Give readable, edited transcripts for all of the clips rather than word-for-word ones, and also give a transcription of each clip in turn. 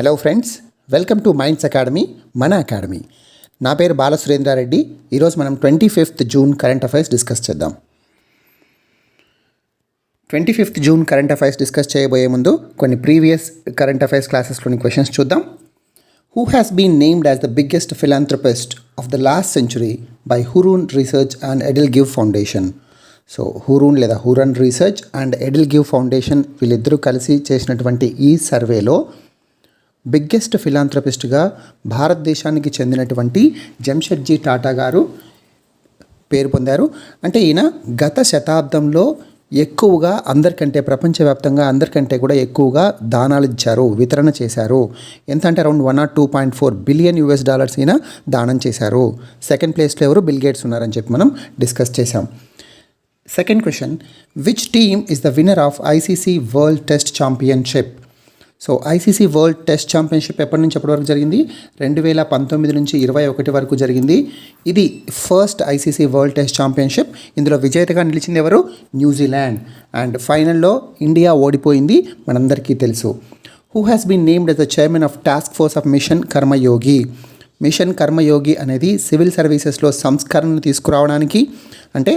Hello friends, welcome to minds academy, మన academy. నా పేరు బాలసురేంద్రారెడ్డి. ఈరోజు మనం 25th June current affairs discuss చేద్దాం. 25th June current affairs discuss చేయబోయే ముందు కొన్ని ప్రీవియస్ కరెంట్ అఫైర్స్ క్లాసెస్లోని క్వశ్చన్స్ చూద్దాం. Who has been named as the biggest philanthropist of the last century by Hurun research and EdelGive foundation? So Hurun లేదా Hurun research and EdelGive foundation వీళ్ళిద్దరూ కలిసి చేసినటువంటి ఈ సర్వేలో బిగ్గెస్ట్ ఫిలాంథ్రపిస్ట్గా భారతదేశానికి చెందినటువంటి జంషెడ్జీ టాటా గారు పేరు పొందారు. అంటే ఈయన గత శతాబ్దంలో ఎక్కువగా ప్రపంచవ్యాప్తంగా అందరికంటే కూడా ఎక్కువగా దానాలు ఇచ్చారు, వితరణ చేశారు. ఎంత అంటే అరౌండ్ $102.4 బిలియన్ ఈయన దానం చేశారు. సెకండ్ ప్లేస్లో ఎవరు? బిల్ గేట్స్ ఉన్నారని చెప్పి మనం డిస్కస్ చేశాం. Second question, which team is the winner of ICC world test championship? So ICC world test championship ఎప్పటి నుంచి ఎప్పటి వరకు జరిగింది? 2019 నుంచి 2021 వరకు జరిగింది. ఇది first ICC world test championship. ఇందులో విజేతగా నిలిచింది ఎవరు? న్యూజిలాండ్. అండ్ ఫైనల్లో ఇండియా ఓడిపోయింది, మనందరికీ తెలుసు. Who has been named as the chairman of task force of mission Karmayogi? Mission Karmayogi అనేది సివిల్ సర్వీసెస్లో సంస్కరణను తీసుకురావడానికి, అంటే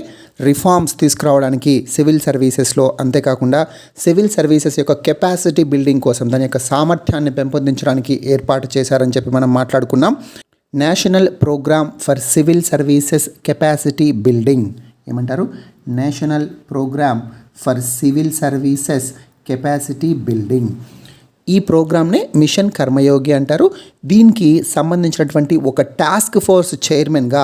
రిఫార్మ్స్ తీసుకురావడానికి సివిల్ సర్వీసెస్లో, అంతేకాకుండా సివిల్ సర్వీసెస్ యొక్క కెపాసిటీ బిల్డింగ్ కోసం, దాని యొక్క సామర్థ్యాన్ని పెంపొందించడానికి ఏర్పాటు చేశారని చెప్పి మనం మాట్లాడుకున్నాం. National programme for civil services capacity building ఏమంటారు? National programme for civil services capacity building. ఈ ప్రోగ్రామ్నే మిషన్ కర్మయోగి అంటారు. దీనికి సంబంధించినటువంటి ఒక టాస్క్ ఫోర్స్ చైర్మన్గా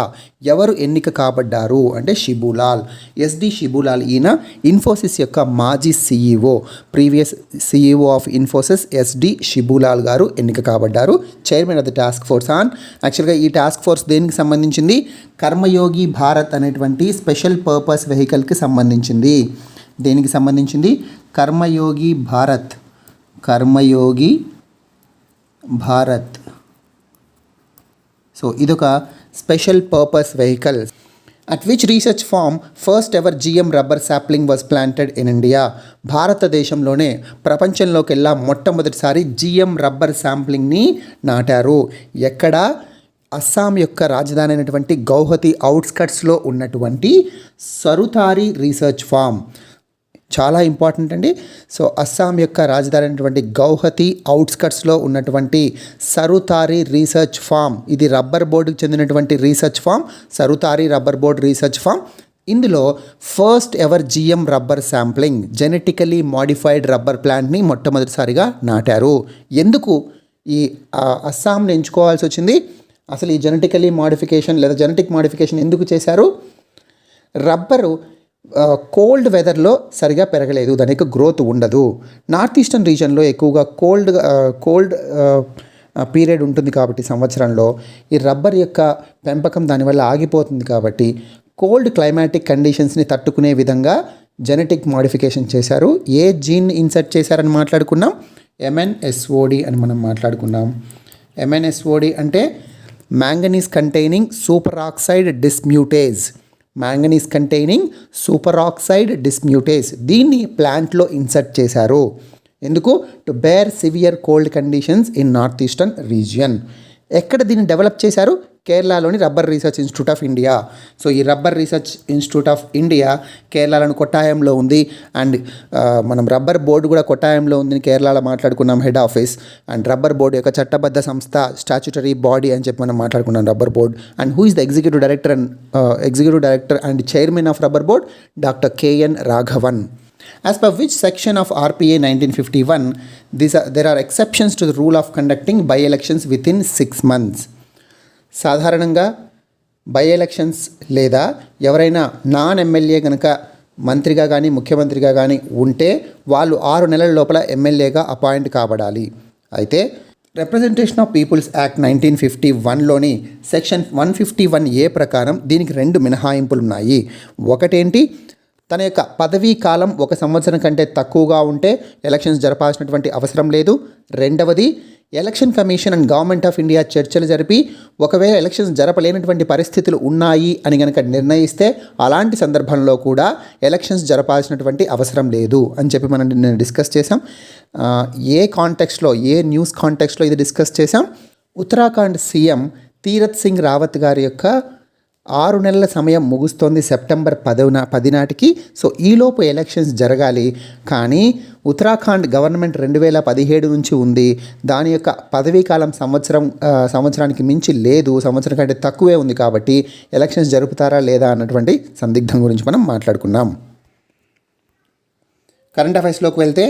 ఎవరు ఎన్నిక కాబడ్డారు అంటే షిబులాల్, ఎస్డి షిబులాల్. ఈయన ఇన్ఫోసిస్ యొక్క మాజీ CEO, previous CEO of Infosys SD Shibulal గారు ఎన్నిక కాబడ్డారు chairman of the task force on. యాక్చువల్గా ఈ టాస్క్ ఫోర్స్ దేనికి సంబంధించింది? కర్మయోగి భారత్ అనేటువంటి స్పెషల్ పర్పస్ వెహికల్కి సంబంధించింది. దేనికి సంబంధించింది? కర్మయోగి భారత్, కర్మయోగి భారత్. సో ఇదొక special purpose vehicle. At which research farm first ever GM rubber sapling was planted in India? భారతదేశంలోనే ప్రపంచంలోకెల్లా మొట్టమొదటిసారి జిఎం రబ్బర్ శాంప్లింగ్ని నాటారు. ఎక్కడ? అస్సాం యొక్క రాజధాని అయినటువంటి గౌహతి అవుట్స్కట్స్లో ఉన్నటువంటి సరుతారి రీసెర్చ్ ఫార్మ్. చాలా ఇంపార్టెంట్ అండి. సో అస్సాం యొక్క రాజధాని అయినటువంటి గౌహతి అవుట్స్కట్స్లో ఉన్నటువంటి సరుతారి రీసెర్చ్ ఫార్మ్, ఇది రబ్బర్ బోర్డుకి చెందినటువంటి research farm, Sarutari rubber board research farm. ఇందులో first ever GM rubber sampling, genetically modified rubber ప్లాంట్ని మొట్టమొదటిసారిగా నాటారు. ఎందుకు ఈ అస్సాంని ఎంచుకోవాల్సి వచ్చింది? అసలు ఈ జెనెటికలీ మాడిఫికేషన్ లేదా జెనెటిక్ మాడిఫికేషన్ ఎందుకు చేశారు? రబ్బరు కోల్డ్ వెదర్లో సరిగా పెరగలేదు, దానికి గ్రోత్ ఉండదు. నార్త్ ఈస్టర్న్ రీజన్లో ఎక్కువగా కోల్డ్ పీరియడ్ ఉంటుంది కాబట్టి సంవత్సరంలో ఈ రబ్బర్ యొక్క పెంపకం దానివల్ల ఆగిపోతుంది. కాబట్టి కోల్డ్ క్లైమాటిక్ కండిషన్స్ని తట్టుకునే విధంగా జెనెటిక్ మాడిఫికేషన్ చేశారు. ఏ జీన్ ఇన్సర్ట్ చేశారని మాట్లాడుకున్నాం? MNSOD అని మనం మాట్లాడుకున్నాం. MNSOD అంటే manganese containing super oxide dismutase. Manganese containing super oxide dismutase దీన్ని ప్లాంట్లో ఇన్సర్ట్ చేశారు. ఎందుకు? To bear severe cold conditions in north eastern region. ఎక్కడ దీన్ని డెవలప్ చేశారు? కేరళలోని rubber research institute of India. So ఈ rubber research institute of India కేరళలోని కొట్టాయంలో ఉంది. అండ్ మనం రబ్బర్ బోర్డు కూడా కొట్టాయంలో ఉంది, కేరళలో మాట్లాడుకున్నాం head office. And rubber board యొక్క చట్టబద్ధ సంస్థ, స్టాచ్యుటరీ బాడీ అని చెప్పి మనం మాట్లాడుకున్నాం rubber board. And who is the executive director and chairman of rubber board? Doctor KN Raghavan. As per which section of RPA 1951 there are exceptions to the rule of conducting by-elections within 6 months? సాధారణంగా by elections లేదా ఎవరైనా non MLA కనుక మంత్రిగా కానీ ముఖ్యమంత్రిగా కానీ ఉంటే వాళ్ళు 6 నెలల లోపల ఎమ్మెల్యేగా అపాయింట్ కాబడాలి. అయితే రిప్రజెంటేషన్ ఆఫ్ పీపుల్స్ యాక్ట్ 1951లోని సెక్షన్ 151A ప్రకారం దీనికి 2 మినహాయింపులు ఉన్నాయి. ఒకటేంటి? తన యొక్క పదవీ కాలం 1 సంవత్సరం కంటే తక్కువగా ఉంటే ఎలక్షన్స్ జరపాల్సినటువంటి అవసరం లేదు. రెండవది, election commission and government of India చర్చలు జరిపి ఒకవేళ ఎలక్షన్స్ జరపలేనటువంటి పరిస్థితులు ఉన్నాయి అని కనుక నిర్ణయిస్తే అలాంటి సందర్భంలో కూడా ఎలక్షన్స్ జరపాల్సినటువంటి అవసరం లేదు అని చెప్పి మనం నిన్న డిస్కస్ చేసాం. ఏ కాంటెక్స్ట్లో, ఏ న్యూస్ కాంటెక్స్ట్లో ఇది డిస్కస్ చేసాం? ఉత్తరాఖండ్ సీఎం తీరత్ సింగ్ రావత్ గారి యొక్క 6 నెలల సమయం ముగుస్తోంది సెప్టెంబర్ 10 నాటికి. సో ఈలోపు ఎలక్షన్స్ జరగాలి. కానీ ఉత్తరాఖండ్ గవర్నమెంట్ 2017 నుంచి ఉంది. దాని యొక్క పదవీ కాలం సంవత్సరానికి మించి లేదు, సంవత్సరం కంటే తక్కువే ఉంది. కాబట్టి ఎలక్షన్స్ జరుపుతారా లేదా అన్నటువంటి సందిగ్ధం గురించి మనం మాట్లాడుకున్నాం. కరెంట్ అఫైర్స్లోకి వెళ్తే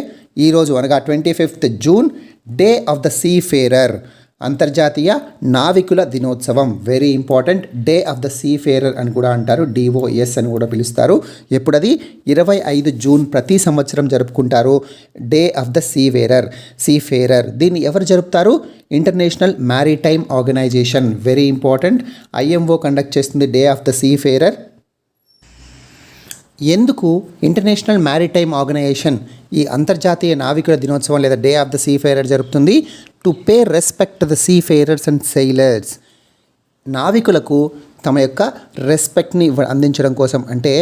ఈరోజు అనగా 25th June day of the seafarer, అంతర్జాతీయ నావికుల దినోత్సవం. Very important. Day of the seafarer అని కూడా అంటారు, DOS అని కూడా పిలుస్తారు. ఎప్పుడది 25 జూన్ ప్రతి సంవత్సరం జరుపుకుంటారు. Day of the seafarer దీన్ని ఎవరు జరుపుతారు? International maritime organisation. Very important. IMO conduct చేస్తుంది day of the seafarer. ఎందుకు ఇంటర్నేషనల్ మ్యారిటైమ్ ఆర్గనైజేషన్ ఈ అంతర్జాతీయ నావికుల దినోత్సవం లేదా day of the seafarer జరుపుతుంది? To pay respect to the seafarers and sailors. నావికులకు తమ యొక్క రెస్పెక్ట్ని అందించడం కోసం. అంటే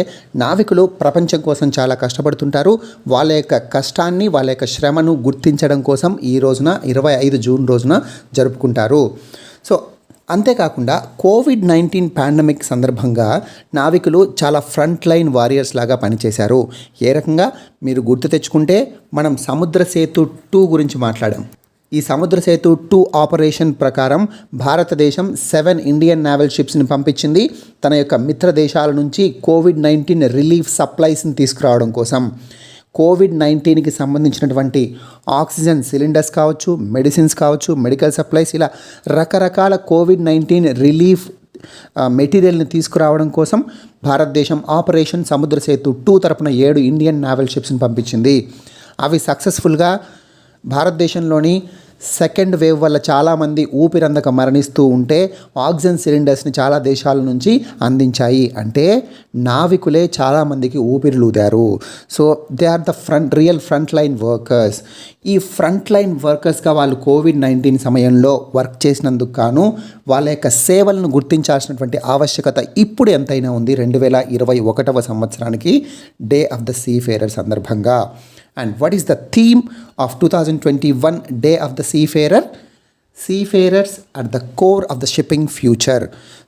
నావికులు ప్రపంచం కోసం చాలా కష్టపడుతుంటారు. వాళ్ళ యొక్క కష్టాన్ని, వాళ్ళ యొక్క శ్రమను గుర్తించడం కోసం ఈ రోజున 25 జూన్ రోజున జరుపుకుంటారు. సో అంతేకాకుండా కోవిడ్-19 పాండమిక్ సందర్భంగా నావికులు చాలా ఫ్రంట్ లైన్ వారియర్స్ లాగా పనిచేశారు. ఏ రకంగా మీరు గుర్తు తెచ్చుకుంటే మనం సముద్ర సేతు 2 గురించి మాట్లాడాం. ఈ సముద్ర సేతు 2 ఆపరేషన్ ప్రకారం భారతదేశం 7 ఇండియన్ నేవల్ షిప్స్ని పంపించింది తన యొక్క మిత్ర దేశాల నుంచి కోవిడ్-19 రిలీఫ్ సప్లైస్ని తీసుకురావడం కోసం. కోవిడ్-19కి సంబంధించినటువంటి ఆక్సిజన్ సిలిండర్స్ కావచ్చు, మెడిసిన్స్ కావచ్చు, మెడికల్ సప్లైస్, ఇలా రకరకాల కోవిడ్-19 రిలీఫ్ మెటీరియల్ని తీసుకురావడం కోసం భారతదేశం ఆపరేషన్ సముద్ర సేతు 2 తరపున 7 ఇండియన్ నేవల్ షిప్స్ని పంపించింది. అవి సక్సెస్ఫుల్గా భారతదేశంలోని సెకండ్ వేవ్ వల్ల చాలామంది ఊపిరందక మరణిస్తూ ఉంటే ఆక్సిజన్ సిలిండర్స్ని చాలా దేశాల నుంచి అందించాయి. అంటే నావికులే చాలామందికి ఊపిరిలూదారు. So they are the real front line workers. ఈ ఫ్రంట్ లైన్ వర్కర్స్గా వాళ్ళు కోవిడ్-19 సమయంలో వర్క్ చేసినందుకు గాను వాళ్ళ యొక్క సేవలను గుర్తించాల్సినటువంటి ఆవశ్యకత ఇప్పుడు ఎంతైనా ఉంది 2021వ సంవత్సరానికి day of the seafarer సందర్భంగా. And what is the theme of 2021 Day of the Seafarer? Seafarers at the core of the shipping future.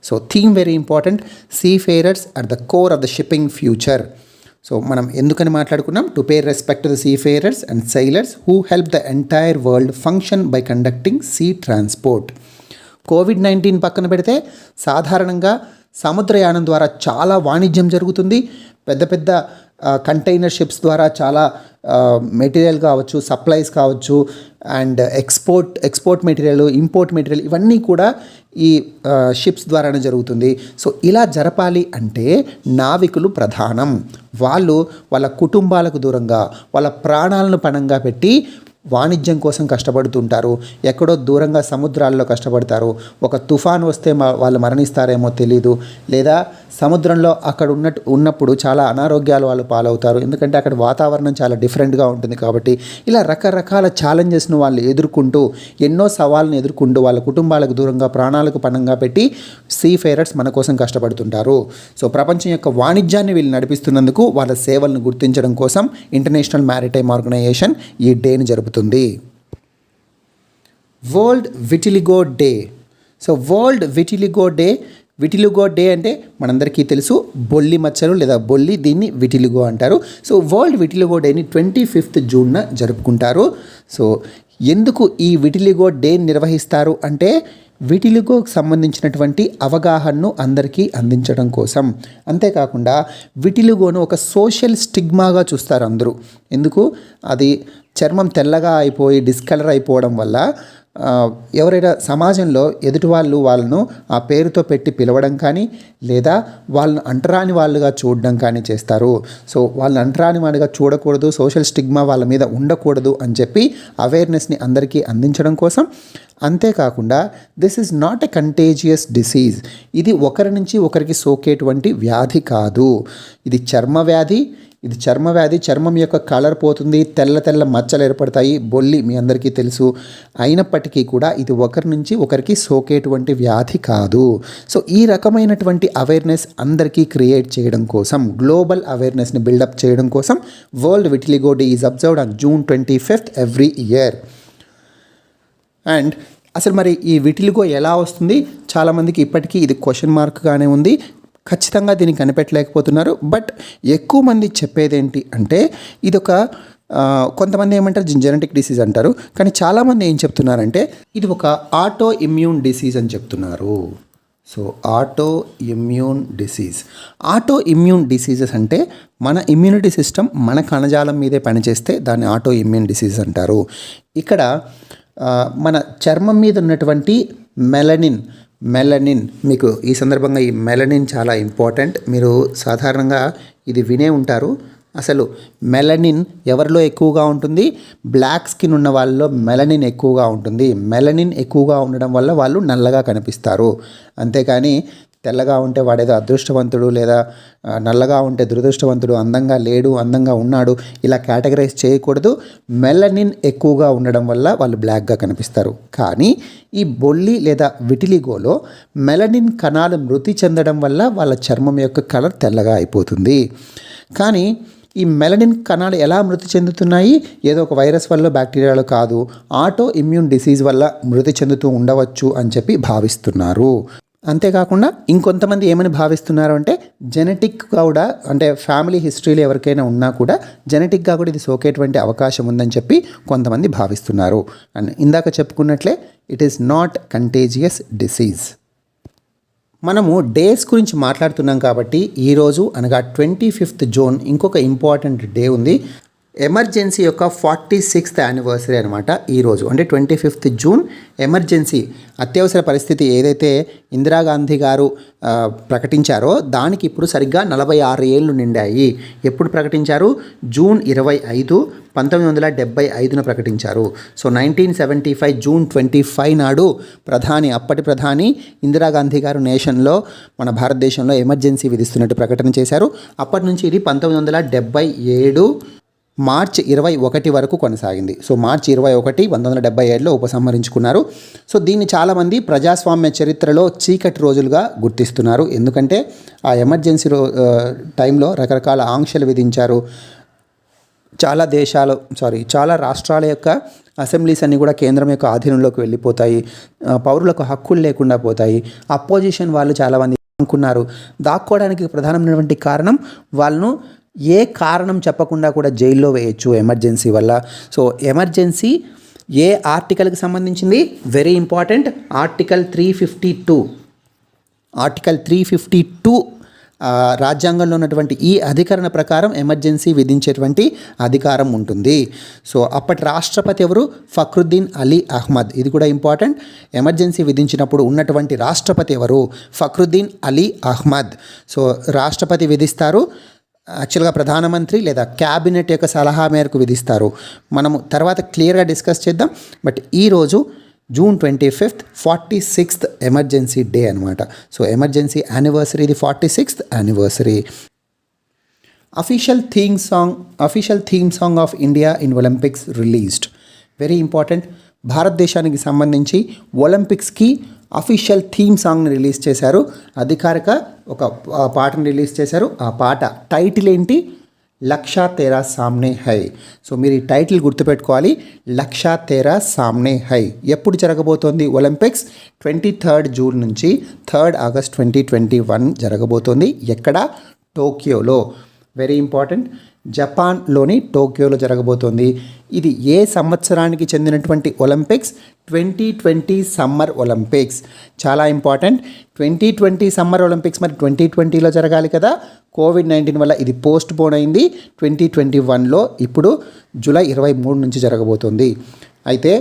So theme very important. Seafarers at the core of the shipping future. So మనం ఎందుకని మాట్లాడుకున్నాం? To pay respect to the seafarers and sailors who help the entire world function by conducting sea transport. కోవిడ్-19 పక్కన పెడితే సాధారణంగా సముద్రయానం ద్వారా చాలా వాణిజ్యం జరుగుతుంది. పెద్ద పెద్ద కంటైనర్ షిప్స్ ద్వారా చాలా మెటీరియల్ కావచ్చు, సప్లైస్ కావచ్చు, and export material, import material, ఇవన్నీ కూడా ఈ షిప్స్ ద్వారానే జరుగుతుంది. సో ఇలా జరపాలి అంటే నావికులు ప్రధానం. వాళ్ళు వాళ్ళ కుటుంబాలకు దూరంగా, వాళ్ళ ప్రాణాలను పణంగా పెట్టి వాణిజ్యం కోసం కష్టపడుతుంటారు. ఎక్కడో దూరంగా సముద్రాల్లో కష్టపడతారు. ఒక తుఫాన్ వస్తే వాళ్ళు మరణిస్తారేమో తెలీదు, లేదా సముద్రంలో అక్కడ ఉన్నప్పుడు చాలా అనారోగ్యాలు వాళ్ళు పాలవుతారు. ఎందుకంటే అక్కడ వాతావరణం చాలా డిఫరెంట్గా ఉంటుంది. కాబట్టి ఇలా రకరకాల ఛాలెంజెస్ను వాళ్ళు ఎదుర్కొంటూ, ఎన్నో సవాళ్ళను ఎదుర్కొంటూ వాళ్ళ కుటుంబాలకు దూరంగా ప్రాణాలకు పణంగా పెట్టి సీఫేరర్స్ మన కోసం కష్టపడుతుంటారు. సో ప్రపంచం యొక్క వాణిజ్యాన్ని వీళ్ళు నడిపిస్తున్నందుకు వాళ్ళ సేవలను గుర్తించడం కోసం ఇంటర్నేషనల్ మ్యారిటైమ్ ఆర్గనైజేషన్ ఈ డేని జరుపుతుంది. World vitiligo day. So world vitiligo day అంటే మనందరికీ తెలుసు బొల్లి మచ్చలు లేదా బొల్లి, దీన్ని విటిలిగో అంటారు. సో వరల్డ్ విటిలిగో డేని 25th జూన్న జరుపుకుంటారు. సో ఎందుకు ఈ విటిలిగో డే నిర్వహిస్తారు అంటే విటిలిగోకి సంబంధించినటువంటి అవగాహనను అందరికీ అందించడం కోసం. అంతేకాకుండా విటిలిగోను ఒక సోషల్ స్టిగ్మాగా చూస్తారు అందరూ. ఎందుకు? అది చర్మం తెల్లగా అయిపోయి డిస్కలర్ అయిపోవడం వల్ల ఎవరైనా సమాజంలో ఎదుటి వాళ్ళను ఆ పేరుతో పెట్టి పిలవడం కానీ, లేదా వాళ్ళని అంటరాని వాళ్ళుగా చూడడం కానీ చేస్తారు. సో వాళ్ళని అంటరాని వాళ్ళుగా చూడకూడదు, సోషల్ స్టిగ్మా వాళ్ళ మీద ఉండకూడదు అని చెప్పి అవేర్నెస్ని అందరికీ అందించడం కోసం. అంతేకాకుండా this is not a contagious disease. ఇది ఒకరి నుంచి ఒకరికి సోకేటువంటి వ్యాధి కాదు. ఇది చర్మ వ్యాధి. ఇది చర్మ వ్యాధి, చర్మం యొక్క కలర్ పోతుంది, తెల్ల తెల్ల మచ్చలు ఏర్పడతాయి, బొల్లి మీ అందరికీ తెలుసు. అయినప్పటికీ కూడా ఇది ఒకరి నుంచి ఒకరికి సోకేటువంటి వ్యాధి కాదు. సో ఈ రకమైనటువంటి అవేర్నెస్ అందరికీ క్రియేట్ చేయడం కోసం, గ్లోబల్ అవేర్నెస్ని బిల్డప్ చేయడం కోసం world vitiligo day is observed on June 25th every year. And అసలు మరి ఈ విటిలిగో ఎలా వస్తుంది? చాలామందికి ఇప్పటికీ ఇది క్వశ్చన్ మార్క్గానే ఉంది. ఖచ్చితంగా దీన్ని కనిపెట్టలేకపోతున్నారు. బట్ ఎక్కువ మంది చెప్పేది ఏంటి అంటే ఇది ఒక కొంతమంది ఏమంటారు జెనెటిక్ డిసీజ్ అంటారు, కానీ చాలామంది ఏం చెప్తున్నారంటే ఇది ఒక ఆటో ఇమ్యూన్ డిసీజ్ అని చెప్తున్నారు. సో ఆటో ఇమ్యూన్ డిసీజెస్ అంటే మన ఇమ్యూనిటీ సిస్టమ్ మన కణజాలం మీదే పనిచేస్తే దాన్ని ఆటో ఇమ్యూన్ డిసీజ్ అంటారు. ఇక్కడ మన చర్మం మీద ఉన్నటువంటి మెలనిన్ మీకు ఈ సందర్భంగా ఈ మెలనిన్ చాలా ఇంపార్టెంట్. మీరు సాధారణంగా ఇది వినే ఉంటారు. అసలు మెలనిన్ ఎవరిలో ఎక్కువగా ఉంటుంది? బ్లాక్ స్కిన్ ఉన్న వాళ్ళలో మెలనిన్ ఎక్కువగా ఉంటుంది. మెలనిన్ ఎక్కువగా ఉండడం వల్ల వాళ్ళు నల్లగా కనిపిస్తారు. అంతేకాని తెల్లగా ఉంటే వాడేదో అదృష్టవంతుడు, లేదా నల్లగా ఉంటే దురదృష్టవంతుడు, అందంగా లేడు, అందంగా ఉన్నాడు, ఇలా కేటగరైజ్ చేయకూడదు. మెలనిన్ ఎక్కువగా ఉండడం వల్ల వాళ్ళు బ్లాక్గా కనిపిస్తారు. కానీ ఈ బొల్లి లేదా విటిలిగోలో మెలనిన్ కణాలు మృతి చెందడం వల్ల వాళ్ళ చర్మం యొక్క కలర్ తెల్లగా అయిపోతుంది. కానీ ఈ మెలనిన్ కణాలు ఎలా మృతి చెందుతున్నాయి? ఏదో ఒక వైరస్ వల్ల, బ్యాక్టీరియాలో కాదు, ఆటో ఇమ్యూన్ డిసీజ్ వల్ల మృతి చెందుతూ ఉండవచ్చు అని చెప్పి భావిస్తున్నారు. అంతేకాకుండా ఇంకొంతమంది ఏమని భావిస్తున్నారు అంటే జెనెటిక్ కూడా, అంటే ఫ్యామిలీ హిస్టరీలో ఎవరికైనా ఉన్నా కూడా జెనెటిక్గా కూడా ఇది సోకేటువంటి అవకాశం ఉందని చెప్పి కొంతమంది భావిస్తున్నారు. అండ్ ఇందాక చెప్పుకున్నట్లే it is not contagious disease. మనము డేస్ గురించి మాట్లాడుతున్నాం కాబట్టి ఈరోజు అనగా 25th June ఇంకొక ఇంపార్టెంట్ డే ఉంది. ఎమర్జెన్సీ యొక్క 46th యానివర్సరీ అనమాట ఈరోజు. అంటే 25th June ఎమర్జెన్సీ, అత్యవసర పరిస్థితి ఏదైతే ఇందిరాగాంధీ గారు ప్రకటించారో దానికి ఇప్పుడు సరిగ్గా 46 ఏళ్ళు నిండాయి. ఎప్పుడు ప్రకటించారు? June 25, 1975న ప్రకటించారు. సో 1975 June 25 నాడు అప్పటి ప్రధాని ఇందిరాగాంధీ గారు నేషన్లో, మన భారతదేశంలో ఎమర్జెన్సీ విధిస్తున్నట్టు ప్రకటన చేశారు. అప్పటి నుంచి ఇది 1977 మార్చి 21 వరకు కొనసాగింది. సో మార్చి 21, 1977లో ఉపసంహరించుకున్నారు. సో దీన్ని చాలామంది ప్రజాస్వామ్య చరిత్రలో చీకటి రోజులుగా గుర్తిస్తున్నారు. ఎందుకంటే ఆ ఎమర్జెన్సీ టైంలో రకరకాల ఆంక్షలు విధించారు. చాలా రాష్ట్రాల యొక్క అసెంబ్లీస్ అన్నీ కూడా కేంద్రం యొక్క ఆధీనంలోకి వెళ్ళిపోతాయి. పౌరులకు హక్కులు లేకుండా పోతాయి. అపోజిషన్ వాళ్ళు చాలామంది అనుకున్నారు. దాక్కోవడానికి ప్రధానమైనటువంటి కారణం వాళ్ళను ఏ కారణం చెప్పకుండా కూడా జైల్లో వేయచ్చు ఎమర్జెన్సీ వల్ల. సో ఎమర్జెన్సీ ఏ ఆర్టికల్కి సంబంధించింది? వెరీ ఇంపార్టెంట్, ఆర్టికల్ 352 రాజ్యాంగంలో ఉన్నటువంటి ఈ అధికరణ ప్రకారం ఎమర్జెన్సీ విధించేటువంటి అధికారం ఉంటుంది. సో అప్పటి రాష్ట్రపతి ఎవరు? ఫక్రుద్దీన్ అలీ అహ్మద్. ఇది కూడా ఇంపార్టెంట్. ఎమర్జెన్సీ విధించినప్పుడు ఉన్నటువంటి రాష్ట్రపతి ఎవరు? ఫక్రుద్దీన్ అలీ అహ్మద్. సో రాష్ట్రపతి విధిస్తారు. యాక్చువల్గా ప్రధానమంత్రి లేదా క్యాబినెట్ యొక్క సలహా మేరకు విధిస్తారు. మనము తర్వాత క్లియర్గా డిస్కస్ చేద్దాం. బట్ ఈరోజు June 25th 46th emergency day అనమాట. సో ఎమర్జెన్సీ యానివర్సరీ, ఇది 46th anniversary. Official theme song of India in Olympics released. Very important. భారతదేశానికి సంబంధించి ఒలింపిక్స్కి అఫీషియల్ థీమ్ సాంగ్ని రిలీజ్ చేశారు. అధికారిక ఒక పాటను రిలీజ్ చేశారు. ఆ పాట టైటిల్ ఏంటి? లక్షా తేరా సామ్నే హై. సో మీరు ఈ టైటిల్ గుర్తుపెట్టుకోవాలి, లక్షా తేరా సామ్నే హై. ఎప్పుడు జరగబోతోంది ఒలింపిక్స్? 23rd June నుంచి 3rd August 2021 జరగబోతోంది. ఎక్కడ? టోక్యోలో. Very important. జపాన్లోని టోక్యోలో జరగబోతోంది. ఇది ఏ సంవత్సరానికి చెందినటువంటి ఒలింపిక్స్? 2020 summer Olympics. చాలా ఇంపార్టెంట్. 2020 సమ్మర్ ఒలింపిక్స్ మరి 2020లో జరగాలి కదా. కోవిడ్-19 వల్ల ఇది పోస్ట్ పోన్ అయింది. 2021లో ఇప్పుడు జూలై 23 నుంచి జరగబోతోంది. అయితే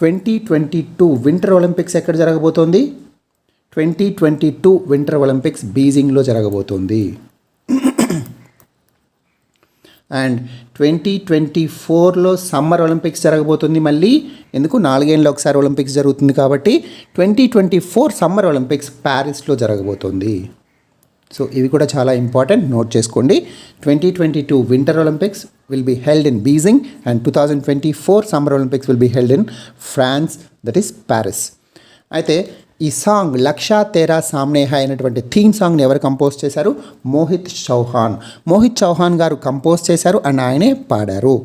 2022 వింటర్ ఒలింపిక్స్ ఎక్కడ జరగబోతోంది? 2022 వింటర్ ఒలింపిక్స్ బీజింగ్లో జరగబోతోంది. అండ్ 2024లో సమ్మర్ ఒలింపిక్స్ జరగబోతుంది. మళ్ళీ ఎందుకు? 4 ఏళ్ళలో ఒకసారి ఒలింపిక్స్ జరుగుతుంది కాబట్టి 2024 సమ్మర్ ఒలింపిక్స్ ప్యారిస్లో జరగబోతుంది. సో ఇవి కూడా చాలా ఇంపార్టెంట్, నోట్ చేసుకోండి. 2022 winter Olympics will be held in Beijing and 2024 summer Olympics will be held in France, that is Paris. అయితే ఈ సాంగ్ లక్షా తేరా సామ్నే హై అయినటువంటి థీమ్ సాంగ్ని ఎవరు కంపోజ్ చేశారు? మోహిత్ చౌహాన్ గారు కంపోజ్ చేశారు అండ్ ఆయనే పాడారు.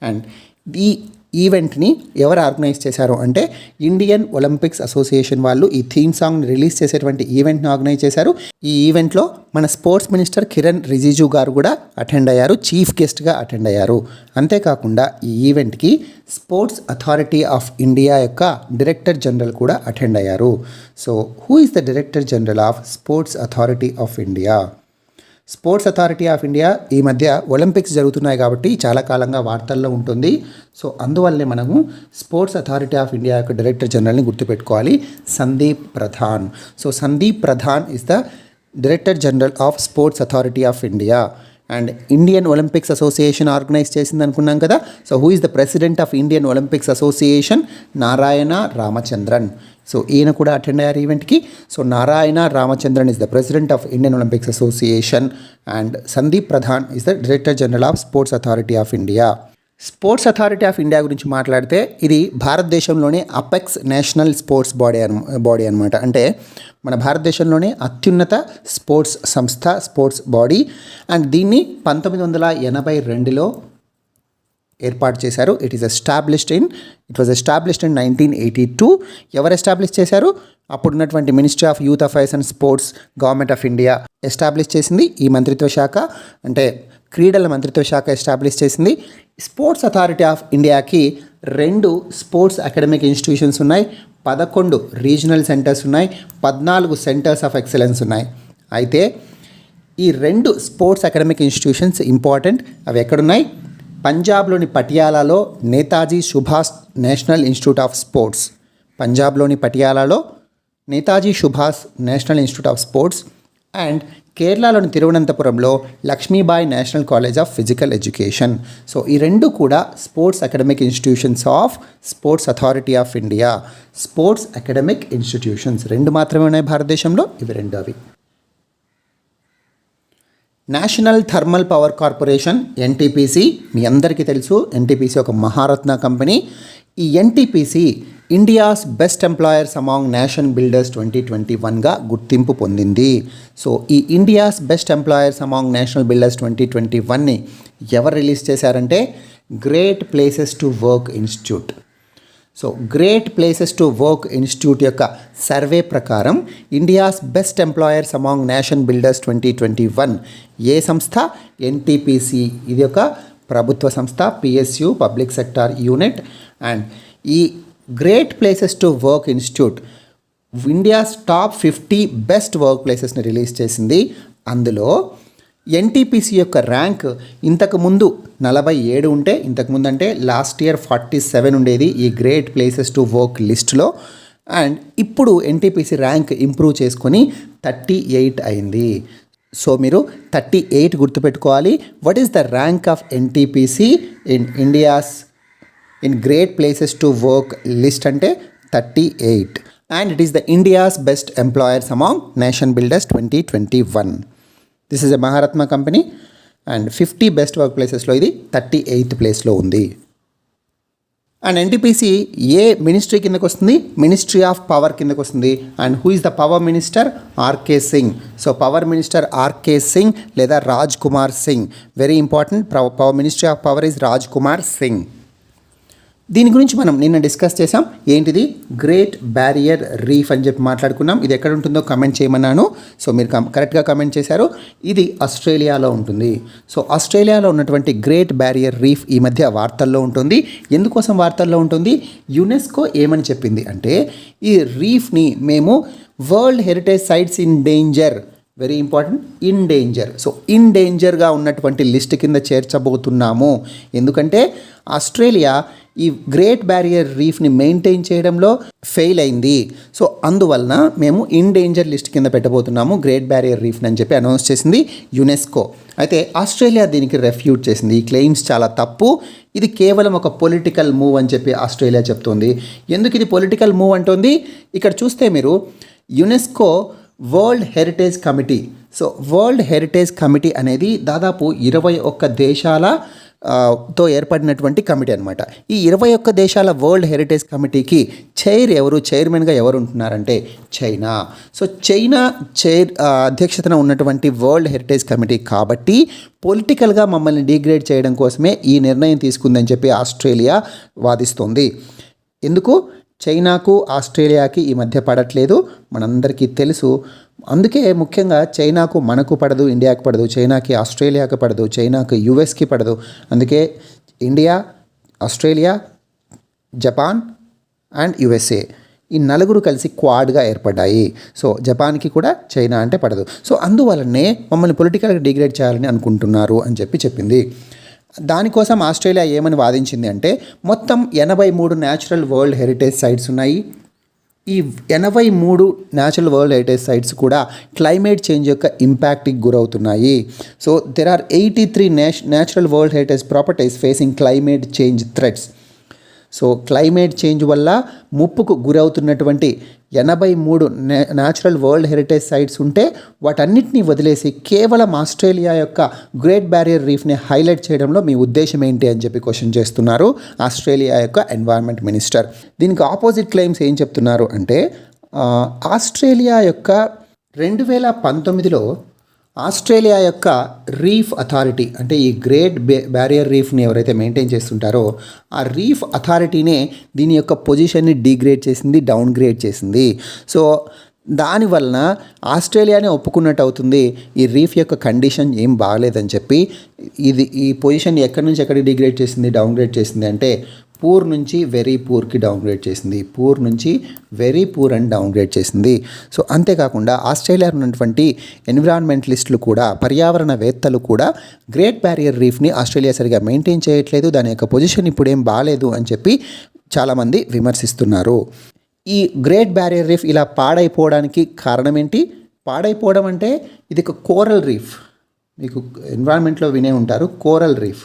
అండ్ ఈ ఈవెంట్ని ఎవరు ఆర్గనైజ్ చేశారు అంటే ఇండియన్ ఒలింపిక్స్ అసోసియేషన్ వాళ్ళు ఈ థీమ్ సాంగ్ని రిలీజ్ చేసేటువంటి ఈవెంట్ని ఆర్గనైజ్ చేశారు. ఈ ఈవెంట్లో మన స్పోర్ట్స్ మినిస్టర్ కిరణ్ రిజిజు గారు కూడా అటెండ్ అయ్యారు, చీఫ్ గెస్ట్గా అటెండ్ అయ్యారు. అంతేకాకుండా ఈ ఈవెంట్కి స్పోర్ట్స్ అథారిటీ ఆఫ్ ఇండియా యొక్క డైరెక్టర్ జనరల్ కూడా అటెండ్ అయ్యారు. So who is the director general of sports authority of India? Sports authority of India ఈ మధ్య ఒలింపిక్స్ జరుగుతున్నాయి కాబట్టి చాలా కాలంగా వార్తల్లో ఉంటుంది. సో అందువల్లే మనము స్పోర్ట్స్ అథారిటీ ఆఫ్ ఇండియా యొక్క డైరెక్టర్ జనరల్ని గుర్తుపెట్టుకోవాలి, Sandeep Pradhan. So Sandeep Pradhan is the director general of sports authority of India. And Indian Olympics association organise చేసింది అనుకున్నాం కదా. So who is the president of Indian Olympics association? Narayana Ramachandran. So ఈయన కూడా attend అయ్యారు ఈవెంట్కి. So Narayana Ramachandran is the president of Indian Olympics association and Sandeep Pradhan is the director general of sports authority of India. Sports authority of India గురించి మాట్లాడితే ఇది భారతదేశంలోనే apex national sports body అనమాట. అంటే మన భారతదేశంలోనే అత్యున్నత స్పోర్ట్స్ సంస్థ, స్పోర్ట్స్ బాడీ. అండ్ దీన్ని 1982లో ఏర్పాటు చేశారు. It was established in 1982. ఎవరు ఎస్టాబ్లిష్ చేశారు? అప్పుడున్నటువంటి ministry of youth affairs and sports, government of India establish చేసింది ఈ మంత్రిత్వ శాఖ, అంటే క్రీడల మంత్రిత్వ శాఖ ఎస్టాబ్లిష్ చేసింది. స్పోర్ట్స్ అథారిటీ ఆఫ్ ఇండియాకి 2 స్పోర్ట్స్ అకాడమిక్ ఇన్స్టిట్యూషన్స్ ఉన్నాయి, 11 రీజనల్ సెంటర్స్ ఉన్నాయి, 14 సెంటర్స్ ఆఫ్ ఎక్సలెన్స్ ఉన్నాయి. అయితే ఈ 2 స్పోర్ట్స్ అకాడమిక్ ఇన్స్టిట్యూషన్స్ ఇంపార్టెంట్. అవి ఎక్కడున్నాయి? పంజాబ్లోని పటియాలాలో Netaji Subhash national institute of sports, పంజాబ్లోని పటియాలాలో Netaji Subhash national institute of sports. And కేరళలోని తిరువనంతపురంలో Lakshmibai national college of physical education. So ఈ 2 కూడా sports academic institutions of sports authority of India. Sports academic institutions 2 మాత్రమే ఉన్నాయి భారతదేశంలో, ఇవి 2 అవి. National thermal power corporation, NTPC, మీ అందరికీ తెలుసు ఎన్టీపీసీ ఒక మహారత్న కంపెనీ. ఈ NTPC India's best employers among nation builders 2021గా గుర్తింపు పొందింది. సో ఈ India's best employers among national builders 2021ని ఎవరు రిలీజ్ చేశారంటే great places to work institute. So great places to work institute యొక్క సర్వే ప్రకారం India's best employers among nation builders 2021 ఏ సంస్థ? ఎన్టీపీసీ. ఇది ఒక ప్రభుత్వ సంస్థ, PSU, public sector unit. And ఈ great places to work institute India's top 50 best work ప్లేసెస్ని రిలీజ్ చేసింది. అందులో ఎన్టీపీసీ యొక్క ర్యాంక్ ఇంతకుముందు 47 ఉంటే, ఇంతకుముందు అంటే లాస్ట్ ఇయర్ 47 ఉండేది ఈ గ్రేట్ ప్లేసెస్ టు వర్క్ లిస్ట్లో. అండ్ ఇప్పుడు ఎన్టీపీసీ ర్యాంక్ ఇంప్రూవ్ చేసుకొని 38 అయింది. సో మీరు 38 గుర్తుపెట్టుకోవాలి. What is the rank of NTPC in great places to work list అంటే 38. And it is the India's best employers among nation builders 2021. This is a Maharatna company and 50 best work ప్లేసెస్లో ఇది 38th ప్లేస్లో ఉంది. And NTPC A ministry కిందకు వస్తుంది? Ministry of power కిందకు వస్తుంది. And who is the power minister? RK Singh. So power minister RK Singh లేదా Raj Kumar Singh. Very important. Power ministry of power is Raj Kumar Singh. దీని గురించి మనం నిన్న డిస్కస్ చేసాం. ఏంటిది? గ్రేట్ బ్యారియర్ రీఫ్ అని చెప్పి మాట్లాడుకున్నాం. ఇది ఎక్కడ ఉంటుందో కమెంట్ చేయమన్నాను. సో మీరు కరెక్ట్గా కమెంట్ చేశారు. ఇది ఆస్ట్రేలియాలో ఉంటుంది. సో ఆస్ట్రేలియాలో ఉన్నటువంటి గ్రేట్ బ్యారియర్ రీఫ్ ఈ మధ్య వార్తల్లో ఉంటుంది. ఎందుకోసం వార్తల్లో ఉంటుంది? యునెస్కో ఏమని చెప్పింది అంటే ఈ రీఫ్ని మేము world heritage sites in danger, very important, in danger. So in డేంజర్గా ఉన్నటువంటి లిస్ట్ కింద చేర్చబోతున్నాము. ఎందుకంటే ఆస్ట్రేలియా ఈ గ్రేట్ బ్యారియర్ రీఫ్ని మెయింటైన్ చేయడంలో ఫెయిల్ అయింది. సో అందువలన మేము ఇన్ డేంజర్ లిస్ట్ కింద పెట్టబోతున్నాము గ్రేట్ బ్యారియర్ రీఫ్ని అని చెప్పి అనౌన్స్ చేసింది యునెస్కో. అయితే ఆస్ట్రేలియా దీనికి రెఫ్యూట్ చేసింది. ఈ క్లెయిమ్స్ చాలా తప్పు, ఇది కేవలం ఒక పొలిటికల్ మూవ్ అని చెప్పి ఆస్ట్రేలియా చెప్తోంది. ఎందుకు ఇది పొలిటికల్ మూవ్ అంటోంది? ఇక్కడ చూస్తే మీరు UNESCO world heritage committee, so world heritage committee అనేది దాదాపు 21 దేశాల తో ఏర్పడినటువంటి కమిటీ అనమాట. ఈ 21 దేశాల వరల్డ్ హెరిటేజ్ కమిటీకి చైర్మన్గా ఎవరు ఉంటున్నారంటే చైనా. సో చైనా అధ్యక్షతన ఉన్నటువంటి వరల్డ్ హెరిటేజ్ కమిటీ కాబట్టి పొలిటికల్గా మమ్మల్ని డిగ్రేడ్ చేయడం కోసమే ఈ నిర్ణయం తీసుకుందని చెప్పి ఆస్ట్రేలియా వాదిస్తోంది. ఎందుకు? చైనాకు ఆస్ట్రేలియాకి ఈ మధ్య పడట్లేదు, మనందరికీ తెలుసు. అందుకే ముఖ్యంగా చైనాకు మనకు పడదు, ఇండియాకి పడదు, చైనాకి ఆస్ట్రేలియాకి పడదు, చైనాకు యుఎస్కి పడదు. అందుకే India, Australia, Japan and USA ఈ నలుగురు కలిసి క్వాడ్గా ఏర్పడ్డాయి. సో జపాన్కి కూడా చైనా అంటే పడదు. సో అందువల్లనే మమ్మల్ని పొలిటికల్గా డిగ్రేడ్ చేయాలని అనుకుంటున్నారు అని చెప్పింది. దానికోసం ఆస్ట్రేలియా ఏమని వాదించింది అంటే మొత్తం 83 న్యాచురల్ వరల్డ్ హెరిటేజ్ సైట్స్ ఉన్నాయి. ఈ 83 న్యాచురల్ వరల్డ్ హెరిటేజ్ సైట్స్ కూడా క్లైమేట్ చేంజ్ యొక్క ఇంపాక్ట్కి గురవుతున్నాయి. So there are 83 natural world heritage properties facing climate change threats. So climate change వల్ల ముప్పుకు గురవుతున్నటువంటి 83 న్యాచురల్ వరల్డ్ హెరిటేజ్ సైట్స్ ఉంటే వాటన్నిటిని వదిలేసి కేవలం ఆస్ట్రేలియా యొక్క గ్రేట్ బ్యారియర్ రీఫ్ని హైలైట్ చేయడంలో మీ ఉద్దేశం ఏంటి అని చెప్పి క్వశ్చన్ చేస్తున్నారు ఆస్ట్రేలియా యొక్క ఎన్వైరన్మెంట్ మినిస్టర్. దీనికి ఆపోజిట్ క్లెయిమ్స్ ఏం చెప్తున్నారు అంటే ఆస్ట్రేలియా యొక్క 2019లో ఆస్ట్రేలియా యొక్క రీఫ్ అథారిటీ అంటే ఈ గ్రేట్ బ్యారియర్ రీఫ్ని ఎవరైతే మెయింటైన్ చేస్తుంటారో ఆ రీఫ్ అథారిటీనే దీని యొక్క పొజిషన్ని డిగ్రేడ్ చేసింది, డౌన్ గ్రేడ్ చేసింది. సో దానివలన ఆస్ట్రేలియానే ఒప్పుకున్నట్టు అవుతుంది ఈ రీఫ్ యొక్క కండిషన్ ఏం బాగలేదని చెప్పి. ఈ పొజిషన్ ఎక్కడి నుంచి ఎక్కడికి డిగ్రేడ్ చేసింది, డౌన్ గ్రేడ్ చేసింది అంటే పూర్ నుంచి వెరీ పూర్కి డౌన్గ్రేడ్ చేసింది, పూర్ నుంచి వెరీ పూర్ అని డౌన్గ్రేడ్ చేసింది. సో అంతేకాకుండా ఆస్ట్రేలియాలో ఉన్నటువంటి ఎన్విరాన్మెంటలిస్టులు కూడా, పర్యావరణవేత్తలు కూడా గ్రేట్ బ్యారియర్ రీఫ్ని ఆస్ట్రేలియా సరిగా మెయింటైన్ చేయట్లేదు, దాని యొక్క పొజిషన్ ఇప్పుడేం బాగాలేదు అని చెప్పి చాలామంది విమర్శిస్తున్నారు. ఈ గ్రేట్ బ్యారియర్ రీఫ్ ఇలా పాడైపోవడానికి కారణం ఏంటి? పాడైపోవడం అంటే ఇది ఒక కోరల్ రీఫ్. మీకు ఎన్విరాన్మెంట్లో వినే ఉంటారు కోరల్ రీఫ్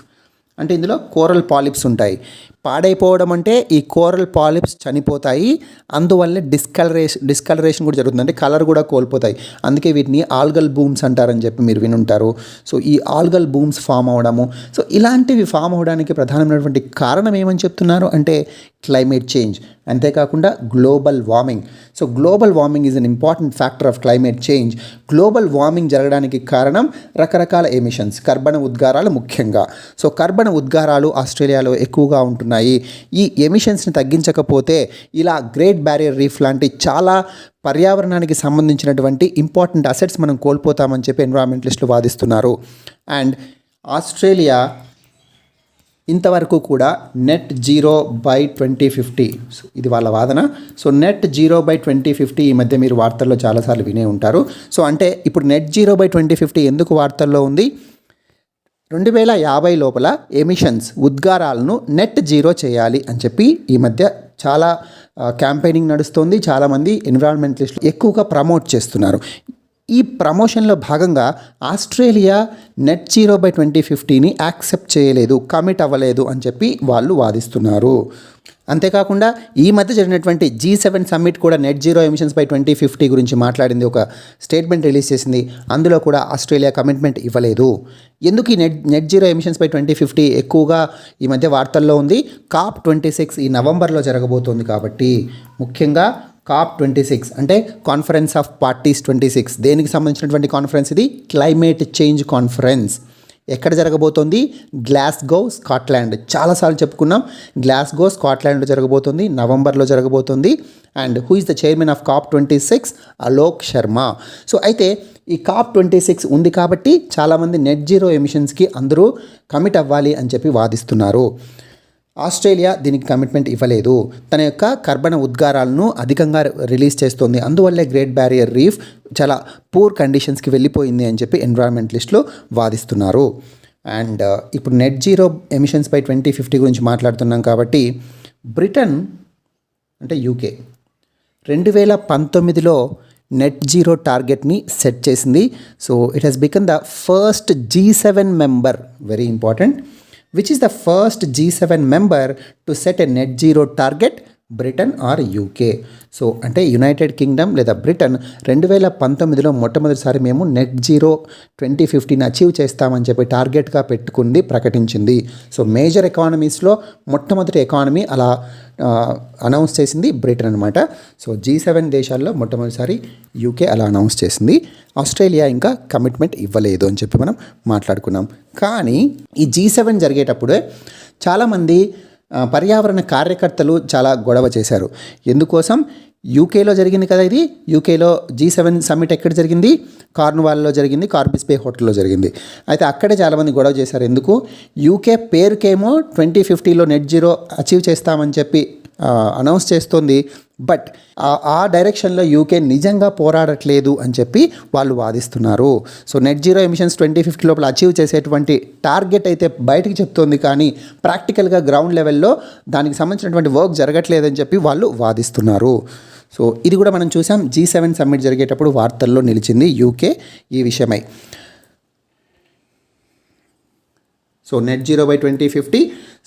అంటే ఇందులో కోరల్ పాలిప్స్ ఉంటాయి. పాడైపోవడం అంటే ఈ కోరల్ పాలిప్స్ చనిపోతాయి, అందువల్ల డిస్కలరేషన్ కూడా జరుగుతుంది, అంటే కలర్ కూడా కోల్పోతాయి. అందుకే వీటిని ఆల్గల్ బూమ్స్ అంటారని చెప్పి మీరు వినుంటారు. సో ఈ ఆల్గల్ బూమ్స్ ఫామ్ అవ్వడము, సో ఇలాంటివి ఫామ్ అవ్వడానికి ప్రధానమైనటువంటి కారణం ఏమని చెప్తున్నారు అంటే క్లైమేట్ చేంజ్, అంతేకాకుండా global warming. So global warming is an important factor of climate change. Global warming జరగడానికి కారణం రకరకాల ఎమిషన్స్, కర్బన ఉద్గారాలు ముఖ్యంగా. సో కర్బన ఉద్గారాలు ఆస్ట్రేలియాలో ఎక్కువగా ఉంటున్నాయి. ఈ ఎమిషన్స్ని తగ్గించకపోతే ఇలా గ్రేట్ బ్యారియర్ రీఫ్ లాంటి చాలా పర్యావరణానికి సంబంధించినటువంటి ఇంపార్టెంట్ అసెట్స్ మనం కోల్పోతామని చెప్పి ఎన్విరాన్మెంటలిస్టులు వాదిస్తున్నారు. అండ్ ఆస్ట్రేలియా ఇంతవరకు కూడా నెట్ జీరో బై 2050, ఇది వాళ్ళ వాదన. సో నెట్ జీరో బై 2050 ఈ మధ్య మీరు వార్తల్లో చాలాసార్లు వినే ఉంటారు. సో అంటే ఇప్పుడు నెట్ జీరో బై 2050 ఎందుకు వార్తల్లో ఉంది? 2050 లోపల ఎమిషన్స్, ఉద్గారాలను నెట్ జీరో చేయాలి అని చెప్పి ఈ మధ్య చాలా క్యాంపెయినింగ్ నడుస్తుంది. చాలామంది ఎన్విరాన్మెంటలిస్టులు ఎక్కువగా ప్రమోట్ చేస్తున్నారు. ఈ ప్రమోషన్లో భాగంగా ఆస్ట్రేలియా నెట్ జీరో బై 2050ని యాక్సెప్ట్ చేయలేదు, కమిట్ అవ్వలేదు అని చెప్పి వాళ్ళు వాదిస్తున్నారు. అంతేకాకుండా ఈ మధ్య జరిగినటువంటి G7 సమ్మిట్ కూడా నెట్ జీరో ఎమిషన్స్ బై 2050 గురించి మాట్లాడింది, ఒక స్టేట్మెంట్ రిలీజ్ చేసింది. అందులో కూడా ఆస్ట్రేలియా కమిట్మెంట్ ఇవ్వలేదు. ఎందుకు ఈ నెట్ జీరో ఎమిషన్స్ బై 2050 ఎక్కువగా ఈ మధ్య వార్తల్లో ఉంది? COP26 ఈ నవంబర్లో జరగబోతోంది కాబట్టి. ముఖ్యంగా COP26 అంటే కాన్ఫరెన్స్ ఆఫ్ పార్టీస్ 26. దేనికి సంబంధించినటువంటి కాన్ఫరెన్స్ ఇది? Climate change conference. ఎక్కడ జరగబోతోంది? Glasgow, Scotland. చాలాసార్లు చెప్పుకున్నాం, గ్లాస్గో స్కాట్లాండ్లో జరగబోతోంది, నవంబర్లో జరగబోతోంది. And who is the chairman of COP26? Alok Sharma. So అయితే ఈ COP26 ఉంది కాబట్టి చాలామంది నెట్ జీరో ఎమిషన్స్కి అందరూ కమిట్ అవ్వాలి అని చెప్పి వాదిస్తున్నారు. ఆస్ట్రేలియా దీనికి కమిట్మెంట్ ఇవ్వలేదు, తన యొక్క కర్బన ఉద్గారాలను అధికంగా రిలీజ్ చేస్తుంది, అందువల్లే గ్రేట్ బ్యారియర్ రీఫ్ చాలా పూర్ కండిషన్స్కి వెళ్ళిపోయింది అని చెప్పి ఎన్విరాన్మెంటలిస్టులు వాదిస్తున్నారు. అండ్ ఇప్పుడు నెట్ జీరో ఎమిషన్స్ బై 2050 గురించి మాట్లాడుతున్నాం కాబట్టి బ్రిటన్ అంటే యూకే 2019లో నెట్ జీరో టార్గెట్ని సెట్ చేసింది. So it has become the first G7 member, very important, which is the first G7 member to set a net zero target Britain or UK. So అంటే United Kingdom లేదా Britain 2019లో మొట్టమొదటిసారి మేము net zero 2050ని achieve చేస్తామని చెప్పి టార్గెట్గా పెట్టుకుంది, ప్రకటించింది. So major ఎకానమీస్లో మొట్టమొదటి ఎకానమీ అలా అనౌన్స్ చేసింది బ్రిటన్ అనమాట. సో G7 దేశాల్లో మొట్టమొదటిసారి యూకే అలా అనౌన్స్ చేసింది. ఆస్ట్రేలియా ఇంకా కమిట్మెంట్ ఇవ్వలేదు అని చెప్పి మనం మాట్లాడుకున్నాం. కానీ ఈ G7 జరిగేటప్పుడే చాలామంది పర్యావరణ కార్యకర్తలు చాలా గొడవ చేశారు. ఎందుకోసం? యూకేలో జరిగింది కదా ఇది. యూకేలో G7 సమ్మిట్ ఎక్కడ జరిగింది? కార్న్వాల్లో జరిగింది, కార్బిస్ బే హోటల్లో జరిగింది. అయితే అక్కడే చాలామంది గొడవ చేశారు. ఎందుకు? యూకే పేరుకేమో 2050లో నెట్ జీరో అచీవ్ చేస్తామని చెప్పి అనౌన్స్ చేస్తుంది. బట్ ఆ డైరెక్షన్లో యూకే నిజంగా పోరాడట్లేదు అని చెప్పి వాళ్ళు వాదిస్తున్నారు. సో నెట్ జీరో ఎమిషన్స్ 2050 లోపల అచీవ్ చేసేటువంటి టార్గెట్ అయితే బయటికి చెప్తోంది, కానీ ప్రాక్టికల్గా గ్రౌండ్ లెవెల్లో దానికి సంబంధించినటువంటి వర్క్ జరగట్లేదని చెప్పి వాళ్ళు వాదిస్తున్నారు. సో ఇది కూడా మనం చూసాం. G7 సమ్మిట్ జరిగేటప్పుడు వార్తల్లో నిలిచింది యూకే ఈ విషయమై. So net zero by 2050.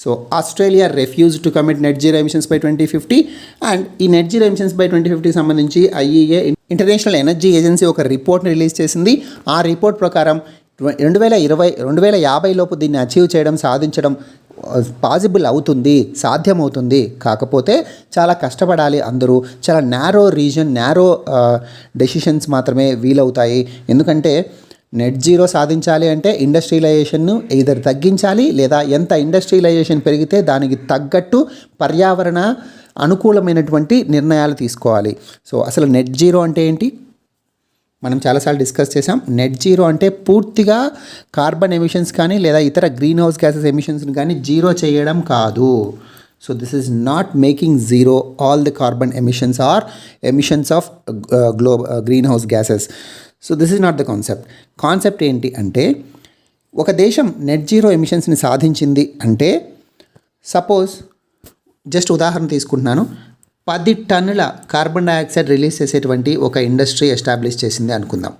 So Australia refuse to commit net zero emissions by 2050. And ఈ నెట్ జీరో ఎమిషన్స్ బై 2050 సంబంధించి IEA ఇంటర్నేషనల్ ఎనర్జీ ఏజెన్సీ ఒక రిపోర్ట్ని రిలీజ్ చేసింది. ఆ రిపోర్ట్ ప్రకారం 2050 లోపు దీన్ని అచీవ్ చేయడం, సాధించడం పాసిబుల్ అవుతుంది, సాధ్యమవుతుంది. కాకపోతే చాలా కష్టపడాలి అందరూ. చాలా నేరో రీజన్, నేరో డెసిషన్స్ మాత్రమే వీలవుతాయి. ఎందుకంటే నెట్ జీరో సాధించాలి అంటే ఇండస్ట్రియలైజేషన్ను either తగ్గించాలి, లేదా ఎంత ఇండస్ట్రియలైజేషన్ పెరిగితే దానికి తగ్గట్టు పర్యావరణ అనుకూలమైనటువంటి నిర్ణయాలు తీసుకోవాలి. సో అసలు నెట్ జీరో అంటే ఏంటి? మనం చాలాసార్లు డిస్కస్ చేసాం. నెట్ జీరో అంటే పూర్తిగా కార్బన్ ఎమిషన్స్ కానీ లేదా ఇతర గ్రీన్ హౌస్ గ్యాసెస్ ఎమిషన్స్ని కానీ జీరో చేయడం కాదు. So this is not making zero all the carbon emissions or emissions of greenhouse gases. So this is not the concept. Concept ఏంటి అంటే, ఒక దేశం నెట్ జీరో ఎమిషన్స్ని సాధించింది అంటే, సపోజ్ జస్ట్ ఉదాహరణ తీసుకుంటున్నాను, 10 టన్నుల కార్బన్ డైఆక్సైడ్ రిలీజ్ చేసేటువంటి ఒక ఇండస్ట్రీ ఎస్టాబ్లిష్ చేసింది అనుకుందాం.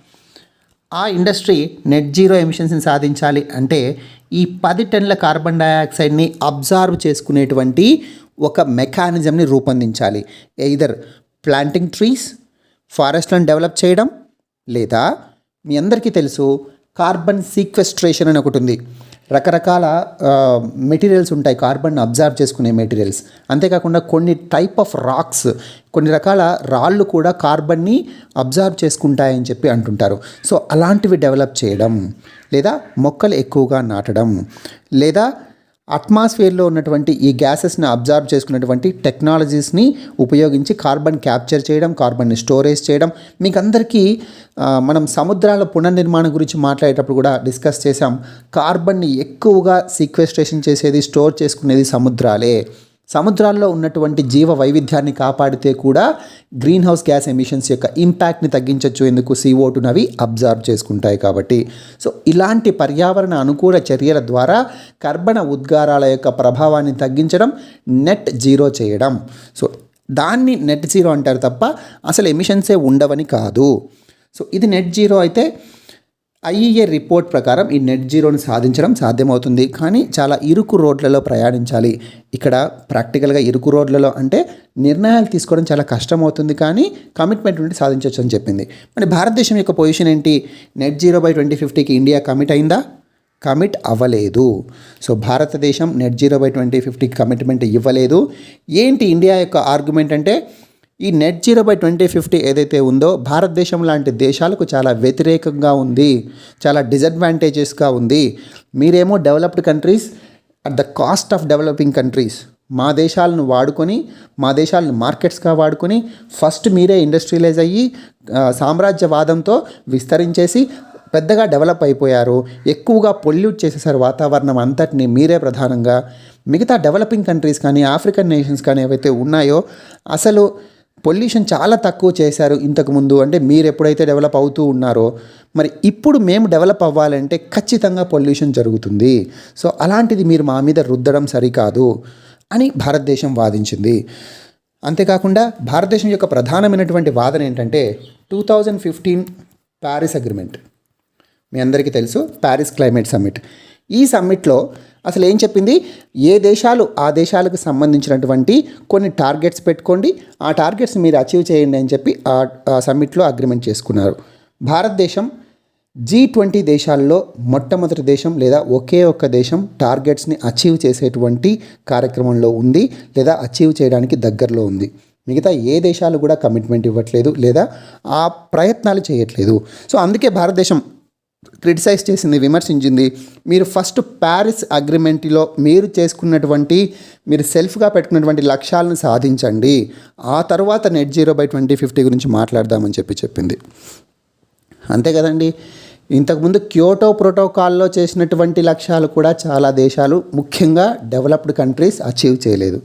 ఆ ఇండస్ట్రీ నెట్ జీరో ఎమిషన్స్ని సాధించాలి అంటే ఈ 10 టన్నుల కార్బన్ డైఆక్సైడ్ని అబ్జార్వ్ చేసుకునేటువంటి ఒక మెకానిజంని రూపొందించాలి. ఎయిదర్ ప్లాంటింగ్ ట్రీస్, ఫారెస్ట్లను డెవలప్ చేయడం, లేదా మీ అందరికీ తెలుసు కార్బన్ సీక్వెస్ట్రేషన్ అని ఒకటి ఉంది. రకరకాల మెటీరియల్స్ ఉంటాయి కార్బన్ అబ్జర్వ్ చేసుకునే మెటీరియల్స్. అంతేకాకుండా కొన్ని టైప్ ఆఫ్ రాక్స్, కొన్ని రకాల రాళ్ళు కూడా కార్బన్ని అబ్జర్వ్ చేసుకుంటాయని చెప్పి అంటుంటారు. సో అలాంటివి డెవలప్ చేయడం, లేదా మొక్కలు ఎక్కువగా నాటడం, లేదా అట్మాస్ఫియర్లో ఉన్నటువంటి ఈ గ్యాసెస్ని అబ్జర్వ్ చేసుకున్నటువంటి టెక్నాలజీస్ని ఉపయోగించి కార్బన్ క్యాప్చర్ చేయడం, కార్బన్ని స్టోరేజ్ చేయడం. మీకు అందరికీ మనం సముద్రాల పునర్నిర్మాణం గురించి మాట్లాడేటప్పుడు కూడా డిస్కస్ చేసాం. కార్బన్ని ఎక్కువగా సీక్వెస్ట్రేషన్ చేసేది, స్టోర్ చేసుకునేది సముద్రాలే. సముద్రాల్లో ఉన్నటువంటి జీవ వైవిధ్యాన్ని కాపాడితే కూడా గ్రీన్ హౌస్ గ్యాస్ ఎమిషన్స్ యొక్క ఇంపాక్ట్ని తగ్గించవచ్చు. ఎందుకు? CO2 అవి అబ్జర్వ్ చేసుకుంటాయి కాబట్టి. సో ఇలాంటి పర్యావరణ అనుకూల చర్యల ద్వారా కర్బన ఉద్గారాల యొక్క ప్రభావాన్ని తగ్గించడం, నెట్ జీరో చేయడం. సో దాన్ని నెట్ జీరో అంటారు తప్ప అసలు ఎమిషన్సే ఉండవని కాదు. సో ఇది నెట్ జీరో అయితే IEA రిపోర్ట్ ప్రకారం ఈ నెట్ జీరోని సాధించడం సాధ్యమవుతుంది. కానీ చాలా ఇరుకు రోడ్లలో ప్రయాణించాలి. ఇక్కడ ప్రాక్టికల్గా ఇరుకు రోడ్లలో అంటే నిర్ణయాలు తీసుకోవడం చాలా కష్టమవుతుంది, కానీ కమిట్మెంట్ నుండి సాధించవచ్చు అని చెప్పింది. మరి భారతదేశం యొక్క పొజిషన్ ఏంటి? నెట్ జీరో బై 2050కి ఇండియా కమిట్ అయిందా? కమిట్ అవ్వలేదు. సో భారతదేశం నెట్ జీరో బై 2050కి కమిట్మెంట్ ఇవ్వలేదు. ఏంటి ఇండియా యొక్క ఆర్గ్యుమెంట్ అంటే, ఈ నెట్ జీరో బై 2050 ఏదైతే ఉందో భారతదేశం లాంటి దేశాలకు చాలా వ్యతిరేకంగా ఉంది, చాలా డిసడ్వాంటేజెస్గా ఉంది. మీరేమో developed countries at the cost of developing countries. మా దేశాలను వాడుకొని, మా దేశాలను మార్కెట్స్గా వాడుకొని ఫస్ట్ మీరే ఇండస్ట్రియలైజ్ అయ్యి సామ్రాజ్యవాదంతో విస్తరించేసి పెద్దగా డెవలప్ అయిపోయారు. ఎక్కువగా పొల్యూట్ చేసేసారు వాతావరణం అంతటిని మీరే ప్రధానంగా. మిగతా డెవలపింగ్ కంట్రీస్ కానీ ఆఫ్రికన్ నేషన్స్ కానీ ఏవైతే ఉన్నాయో అసలు పొల్యూషన్ చాలా తక్కువ చేశారు ఇంతకుముందు. అంటే మీరు ఎప్పుడైతే డెవలప్ అవుతూ ఉన్నారో, మరి ఇప్పుడు మేము డెవలప్ అవ్వాలంటే ఖచ్చితంగా పొల్యూషన్ జరుగుతుంది. సో అలాంటిది మీరు మా మీద రుద్దడం సరికాదు అని భారతదేశం వాదించింది. అంతేకాకుండా భారతదేశం యొక్క ప్రధానమైనటువంటి వాదన ఏంటంటే 2015 ప్యారిస్ అగ్రిమెంట్. మీ అందరికీ తెలుసు, ప్యారిస్ క్లైమేట్ సమ్మిట్. ఈ సమ్మిట్లో అసలు ఏం చెప్పింది, ఏ దేశాలు ఆ దేశాలకు సంబంధించినటువంటి కొన్ని టార్గెట్స్ పెట్టుకోండి, ఆ టార్గెట్స్ మీరు అచీవ్ చేయండి అని చెప్పి ఆ సమ్మిట్లో అగ్రిమెంట్ చేసుకున్నారు. భారతదేశం G20 దేశాల్లో మొట్టమొదటి దేశం లేదా ఒకే ఒక్క దేశం టార్గెట్స్ని అచీవ్ చేసేటువంటి కార్యక్రమంలో ఉంది లేదా అచీవ్ చేయడానికి దగ్గరలో ఉంది. మిగతా ఏ దేశాలు కూడా కమిట్మెంట్ ఇవ్వట్లేదు లేదా ఆ ప్రయత్నాలు చేయట్లేదు. సో అందుకే భారతదేశం క్రిటిసైజ్ చేసింది, విమర్శించింది. మీరు ఫస్ట్ ప్యారిస్ అగ్రిమెంట్లో మీరు చేసుకున్నటువంటి, మీరు సెల్ఫ్గా పెట్టుకున్నటువంటి లక్ష్యాలను సాధించండి, ఆ తర్వాత నెట్ జీరో బై 2050 గురించి మాట్లాడదామని చెప్పింది. అంతే కదండి. ఇంతకుముందు క్యోటో ప్రోటోకాల్లో చేసినటువంటి లక్ష్యాలు కూడా చాలా దేశాలు, ముఖ్యంగా డెవలప్డ్ కంట్రీస్ అచీవ్ చేయలేదు.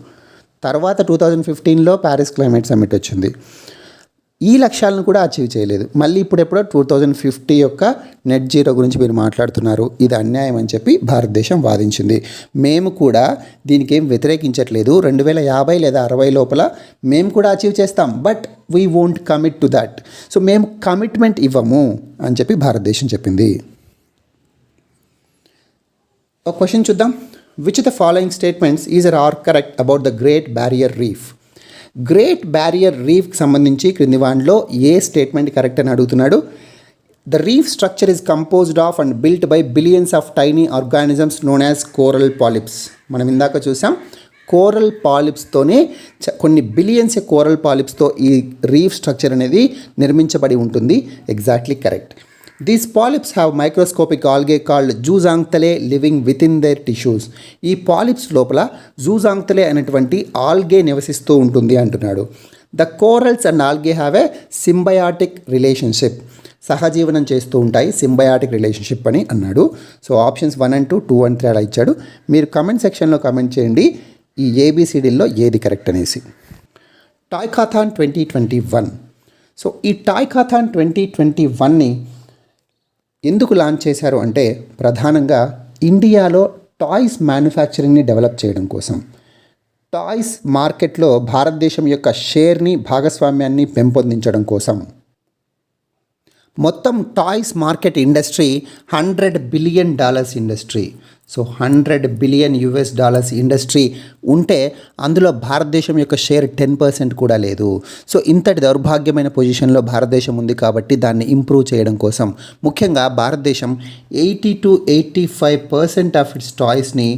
తర్వాత 2015లో ప్యారిస్ క్లైమేట్ సమ్మిట్ వచ్చింది, ఈ లక్ష్యాలను కూడా అచీవ్ చేయలేదు. మళ్ళీ ఇప్పుడెప్పుడో 2050 యొక్క నెట్ జీరో గురించి మీరు మాట్లాడుతున్నారు, ఇది అన్యాయం అని చెప్పి భారతదేశం వాదించింది. మేము కూడా దీనికి ఏం వ్యతిరేకించట్లేదు, 2050 లేదా 60 లోపల మేము కూడా అచీవ్ చేస్తాం, but we won't commit to that. So మేము కమిట్మెంట్ ఇవ్వము అని చెప్పి భారతదేశం చెప్పింది. ఒక క్వశ్చన్ చూద్దాం. Which the following statements are correct about the great barrier reef? Great barrier రీఫ్కి సంబంధించి క్రింది వాటిలో ఏ స్టేట్మెంట్ కరెక్ట్ అని అడుగుతున్నాడు. The reef structure is composed of and built by billions of tiny organisms known as coral polyps. మనం ఇందాక చూసాం, కోరల్ పాలిప్స్తోనే కొన్ని బిలియన్స్ కోరల్ పాలిప్స్తో ఈ రీఫ్ స్ట్రక్చర్ అనేది నిర్మించబడి ఉంటుంది. Exactly correct. These polyps have microscopic algae called zooxanthellae living within their tissues. ఈ polyps లోపల జూజాంగ్తలే అనేటువంటి ఆల్గే నివసిస్తూ ఉంటుంది అంటున్నాడు. The corals and algae have a symbiotic relationship. సహజీవనం చేస్తూ ఉంటాయి, సింబయాటిక్ రిలేషన్షిప్ అని అన్నాడు. సో ఆప్షన్స్ 1 and 2, 2 and 3 అలా ఇచ్చాడు. మీరు కమెంట్ సెక్షన్లో కమెంట్ చేయండి ఈ ఏబిసిడీల్లో ఏది కరెక్ట్ అనేసి. టాయ్కాథాన్ 2021. సో ఈ టాయ్కాథాన్ 2021ని ఎందుకు లాంచ్ చేశారు అంటే, ప్రధానంగా ఇండియాలో టాయ్స్ మ్యానుఫ్యాక్చరింగ్ని డెవలప్ చేయడం కోసం, టాయ్స్ మార్కెట్లో భారతదేశం యొక్క షేర్ని, భాగస్వామ్యాన్ని పెంపొందించడం కోసం. మొత్తం toys market industry $100 billion industry. So $100 billion industry ఉంటే అందులో భారతదేశం యొక్క షేర్ 10% కూడా లేదు. సో ఇంతటి దౌర్భాగ్యమైన పొజిషన్లో భారతదేశం ఉంది కాబట్టి దాన్ని ఇంప్రూవ్ చేయడం కోసం, ముఖ్యంగా భారతదేశం 80 to 85% ఆఫ్ ఇట్స్ టాయ్స్ని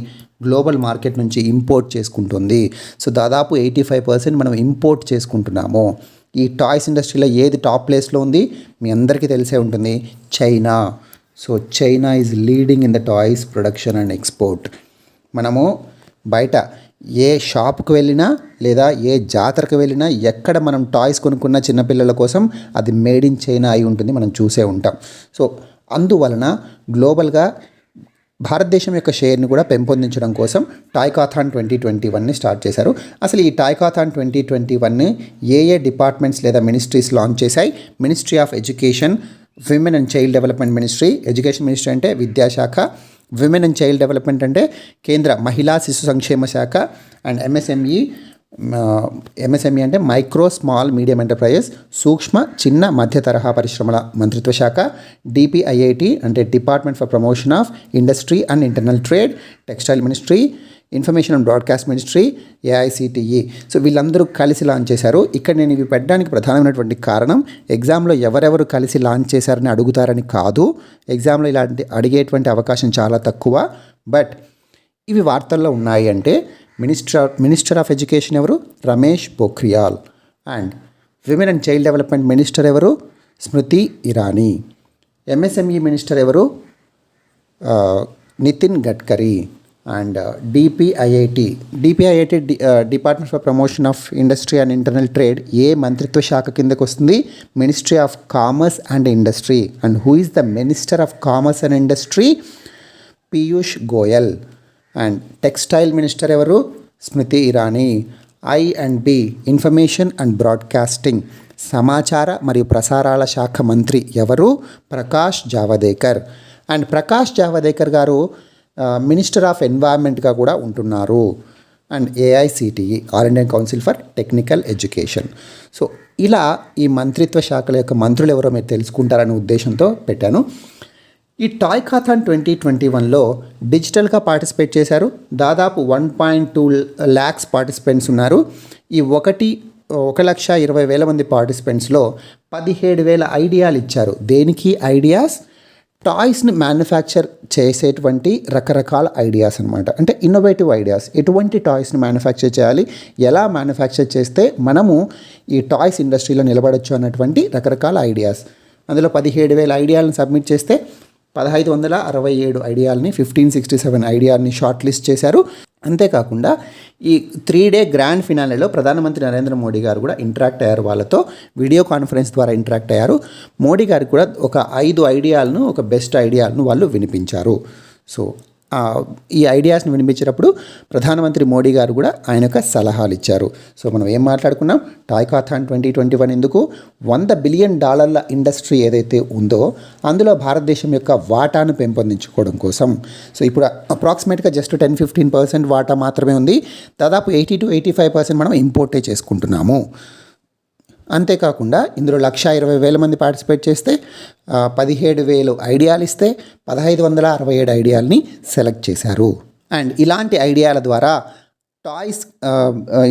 గ్లోబల్ మార్కెట్ నుంచి ఇంపోర్ట్ చేసుకుంటుంది. సో దాదాపు 85% మనం ఇంపోర్ట్ చేసుకుంటున్నాము. ఈ టాయ్స్ ఇండస్ట్రీలో ఏది టాప్ ప్లేస్లో ఉంది మీ అందరికీ తెలిసే ఉంటుంది, China. So China is leading in the toys production and export. మనము బయట ఏ షాప్కి వెళ్ళినా లేదా ఏ జాతరకు వెళ్ళినా ఎక్కడ మనం టాయ్స్ కొనుక్కున్న చిన్నపిల్లల కోసం అది మేడ్ ఇన్ చైనా అయి ఉంటుంది, మనం చూసే ఉంటాం. సో అందువలన గ్లోబల్గా భారతదేశం యొక్క షేర్ని కూడా పెంపొందించడం కోసం టాయ్కాథాన్ 2021ని స్టార్ట్ చేశారు. అసలు ఈ టాయ్కాథాన్ 2021ని ఏ డిపార్ట్మెంట్స్ లేదా మినిస్ట్రీస్ లాంచ్ చేశాయి? Ministry of education, women and child development ministry. Education ministry అంటే విద్యాశాఖ, విమెన్ అండ్ చైల్డ్ డెవలప్మెంట్ అంటే కేంద్ర మహిళా శిశు సంక్షేమ శాఖ, అండ్ ఎంఎస్ఎంఈ అంటే మైక్రో స్మాల్ మీడియం ఎంటర్ప్రైజెస్, సూక్ష్మ చిన్న మధ్య తరహా పరిశ్రమల మంత్రిత్వ శాఖ, డిపిఐఐటి అంటే department for promotion of industry and internal trade, textile ministry, information and broadcast ministry, AICTE. So వీళ్ళందరూ కలిసి లాంచ్ చేశారు. ఇక్కడ నేను ఇవి పెట్టడానికి ప్రధానమైనటువంటి కారణం, ఎగ్జామ్లో ఎవరెవరు కలిసి లాంచ్ చేశారని అడుగుతారని కాదు. ఎగ్జామ్లో ఇలాంటి అడిగేటువంటి అవకాశం చాలా తక్కువ. బట్ ఇవి వార్తల్లో ఉన్నాయి అంటే మినిస్టర్ ఆఫ్ ఎడ్యుకేషన్ ఎవరు? Ramesh Pokhriyal. And women and child development minister ఎవరు? స్మృతి ఇరానీ. ఎంఎస్ఎంఈ మినిస్టర్ ఎవరు? Nitin Gadkari. And DPIIT department for promotion of industry and internal trade ఏ మంత్రిత్వ శాఖ కిందకు వస్తుంది? Ministry of commerce and industry. And who is the minister of commerce and industry? Piyush Goyal. And textile minister ఎవరు? Smriti Irani. I&B information and broadcasting సమాచార మరియు ప్రసారాల శాఖ మంత్రి ఎవరు? ప్రకాష్ జావదేకర్. అండ్ ప్రకాష్ జావదేకర్ గారు మినిస్టర్ ఆఫ్ ఎన్వైర్న్మెంట్గా కూడా ఉంటున్నారు. And AICTE all Indian council for technical education. So ఇలా ఈ మంత్రిత్వ శాఖల యొక్క మంత్రులు ఎవరో మీరు తెలుసుకుంటారనే ఉద్దేశంతో పెట్టాను. ఈ టాయ్ కాథాన్ 2021లో డిజిటల్గా పార్టిసిపేట్ చేశారు. దాదాపు 1.2 ల్యాక్స్ పార్టిసిపెంట్స్ ఉన్నారు. ఈ 1,20,000 మంది పార్టిసిపెంట్స్లో 17,000 ఐడియాలు ఇచ్చారు. దేనికి ఐడియాస్? టాయ్స్ని మ్యానుఫ్యాక్చర్ చేసేటువంటి రకరకాల ఐడియాస్ అనమాట. అంటే ఇన్నోవేటివ్ ఐడియాస్. ఎటువంటి టాయ్స్ని మ్యానుఫ్యాక్చర్ చేయాలి, ఎలా మ్యానుఫ్యాక్చర్ చేస్తే మనము ఈ టాయ్స్ ఇండస్ట్రీలో నిలబడొచ్చు అన్నటువంటి రకరకాల ఐడియాస్. అందులో 17,000 ఐడియాలను సబ్మిట్ చేస్తే 1,567 ఐడియాలని 1567 ఐడియాలని షార్ట్ లిస్ట్ చేశారు. అంతేకాకుండా ఈ 3-డే గ్రాండ్ ఫినాలేలో ప్రధానమంత్రి నరేంద్ర మోడీ గారు కూడా ఇంటరాక్ట్ అయ్యారు. వాళ్ళతో వీడియో కాన్ఫరెన్స్ ద్వారా ఇంటరాక్ట్ అయ్యారు. మోడీ గారు కూడా ఒక 5 ఐడియాలను, ఒక బెస్ట్ ఐడియాలను వాళ్ళు వినిపించారు. సో ఈ ఐడియాస్ని వినిపించేటప్పుడు ప్రధానమంత్రి మోడీ గారు కూడా ఆయన యొక్క సలహాలు ఇచ్చారు. సో మనం ఏం మాట్లాడుకున్నాం? టాయ్ కాథాన్ 2021 ఎందుకు? $100 బిలియన్ ఇండస్ట్రీ ఏదైతే ఉందో అందులో భారతదేశం యొక్క వాటాను పెంపొందించుకోవడం కోసం. సో ఇప్పుడు అప్రాక్సిమేట్గా జస్ట్ 10-15% వాటా మాత్రమే ఉంది. దాదాపు 80-85% మనం ఇంపోర్టే చేసుకుంటున్నాము. అంతేకాకుండా ఇందులో 1,20,000 మంది పార్టిసిపేట్ చేస్తే 17,000 ఐడియాలు ఇస్తే 1,567 ఐడియాలని సెలెక్ట్ చేశారు. అండ్ ఇలాంటి ఐడియాల ద్వారా టాయ్స్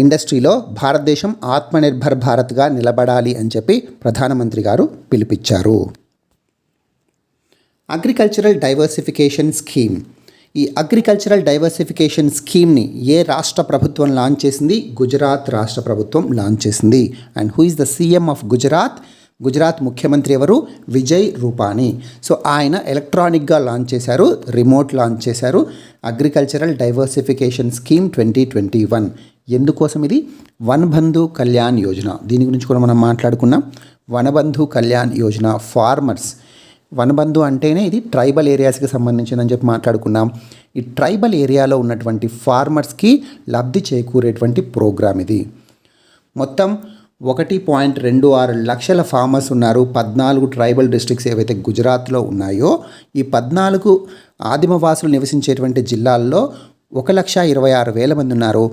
ఇండస్ట్రీలో భారతదేశం ఆత్మనిర్భర్ భారత్గా నిలబడాలి అని చెప్పి ప్రధానమంత్రి గారు పిలుపిచ్చారు. Agricultural diversification scheme. ఈ అగ్రికల్చరల్ డైవర్సిఫికేషన్ స్కీమ్ని ఏ రాష్ట్ర ప్రభుత్వం లాంచ్ చేసింది? గుజరాత్ రాష్ట్ర ప్రభుత్వం లాంచ్ చేసింది. And who is the CM of Gujarat? Gujarat ముఖ్యమంత్రి ఎవరు? విజయ్ రూపానీ. సో ఆయన ఎలక్ట్రానిక్గా లాంచ్ చేశారు, రిమోట్ లాంచ్ చేశారు. Agricultural diversification scheme 2021. ఎందుకోసం ఇది? వనబంధు కళ్యాణ్ యోజన. దీని గురించి కూడా మనం మాట్లాడుకున్నాం. వనబంధు కళ్యాణ్ యోజన ఫార్మర్స్. వనబంధు అంటేనే ఇది ట్రైబల్ ఏరియాస్కి సంబంధించిందని చెప్పి మాట్లాడుకున్నాం. ఈ ట్రైబల్ ఏరియాలో ఉన్నటువంటి ఫార్మర్స్కి లబ్ధి చేకూరేటువంటి ప్రోగ్రామ్ ఇది. మొత్తం 1.26 లక్షల ఫార్మర్స్ ఉన్నారు. 14 ట్రైబల్ డిస్ట్రిక్ట్స్ ఏవైతే గుజరాత్లో ఉన్నాయో ఈ 14 ఆదిమవాసులు నివసించేటువంటి జిల్లాల్లో 1,26,000 మంది ఉన్నారు.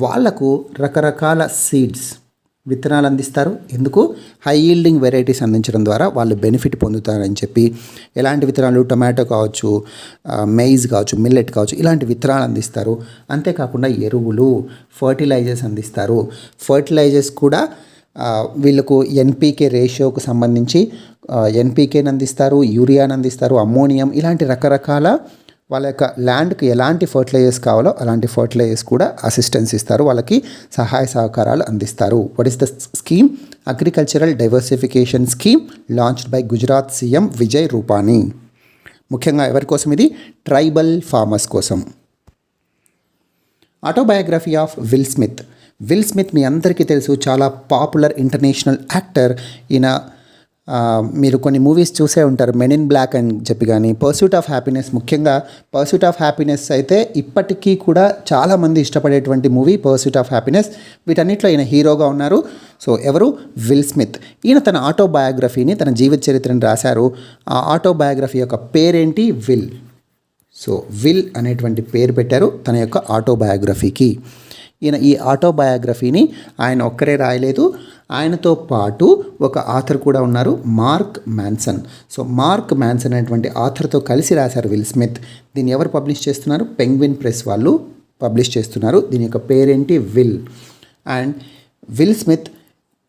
వాళ్లకు రకరకాల సీడ్స్, విత్తనాలు అందిస్తారు. ఎందుకు? హై ఈల్డింగ్ వెరైటీస్ అందించడం ద్వారా వాళ్ళు బెనిఫిట్ పొందుతారని చెప్పి ఎలాంటి విత్తనాలు? టొమాటో కావచ్చు, మెయిజ్ కావచ్చు, మిల్లెట్ కావచ్చు, ఇలాంటి విత్తనాలు అందిస్తారు. అంతేకాకుండా ఎరువులు, ఫర్టిలైజర్స్ అందిస్తారు. ఫర్టిలైజర్స్ కూడా వీళ్ళకు ఎన్పీకే రేషియోకు సంబంధించి ఎన్పీకేని అందిస్తారు, యూరియాని అందిస్తారు, అమ్మోనియం, ఇలాంటి రకరకాల వాళ్ళ యొక్క ల్యాండ్కి ఎలాంటి ఫర్టిలైజర్స్ కావాలో అలాంటి ఫర్టిలైజర్స్ కూడా అసిస్టెన్స్ ఇస్తారు, వాళ్ళకి సహాయ సహకారాలు అందిస్తారు. What is the scheme? Agricultural diversification scheme launched by Gujarat CM Vijay Rupani. ముఖ్యంగా ఎవరి కోసం ఇది? ట్రైబల్ ఫార్మర్స్ కోసం. Autobiography of Will Smith. Will Smith మీ అందరికీ తెలుసు, చాలా పాపులర్ ఇంటర్నేషనల్ యాక్టర్. ఈయన మీరు కొన్ని మూవీస్ చూసే ఉంటారు, మెన్ ఇన్ బ్లాక్ అని చెప్పి, కానీ పర్సూట్ ఆఫ్ హ్యాపీనెస్. ముఖ్యంగా పర్సూట్ ఆఫ్ హ్యాపీనెస్ అయితే ఇప్పటికీ కూడా చాలామంది ఇష్టపడేటువంటి మూవీ పర్సూట్ ఆఫ్ హ్యాపీనెస్. వీటన్నిటిలో ఈయన హీరోగా ఉన్నారు. సో ఎవరు? Will Smith. ఈయన తన ఆటోబయోగ్రఫీని, తన జీవిత చరిత్రను రాశారు. ఆ ఆటోబయోగ్రఫీ యొక్క పేరేంటి? విల్. సో విల్ అనేటువంటి పేరు పెట్టారు తన యొక్క ఆటోబయోగ్రఫీకి. ఈయన ఈ ఆటోబయోగ్రఫీని ఆయన ఒక్కరే రాయలేదు, ఆయనతో పాటు ఒక ఆథర్ కూడా ఉన్నారు, mark mansion. So mark mansion అనేటువంటి ఆథర్తో కలిసి రాశారు విల్ స్మిత్. దీన్ని ఎవరు పబ్లిష్ చేస్తున్నారు? పెంగ్విన్ ప్రెస్ వాళ్ళు పబ్లిష్ చేస్తున్నారు. దీని యొక్క పేరేంటి? విల్. అండ్ విల్ స్మిత్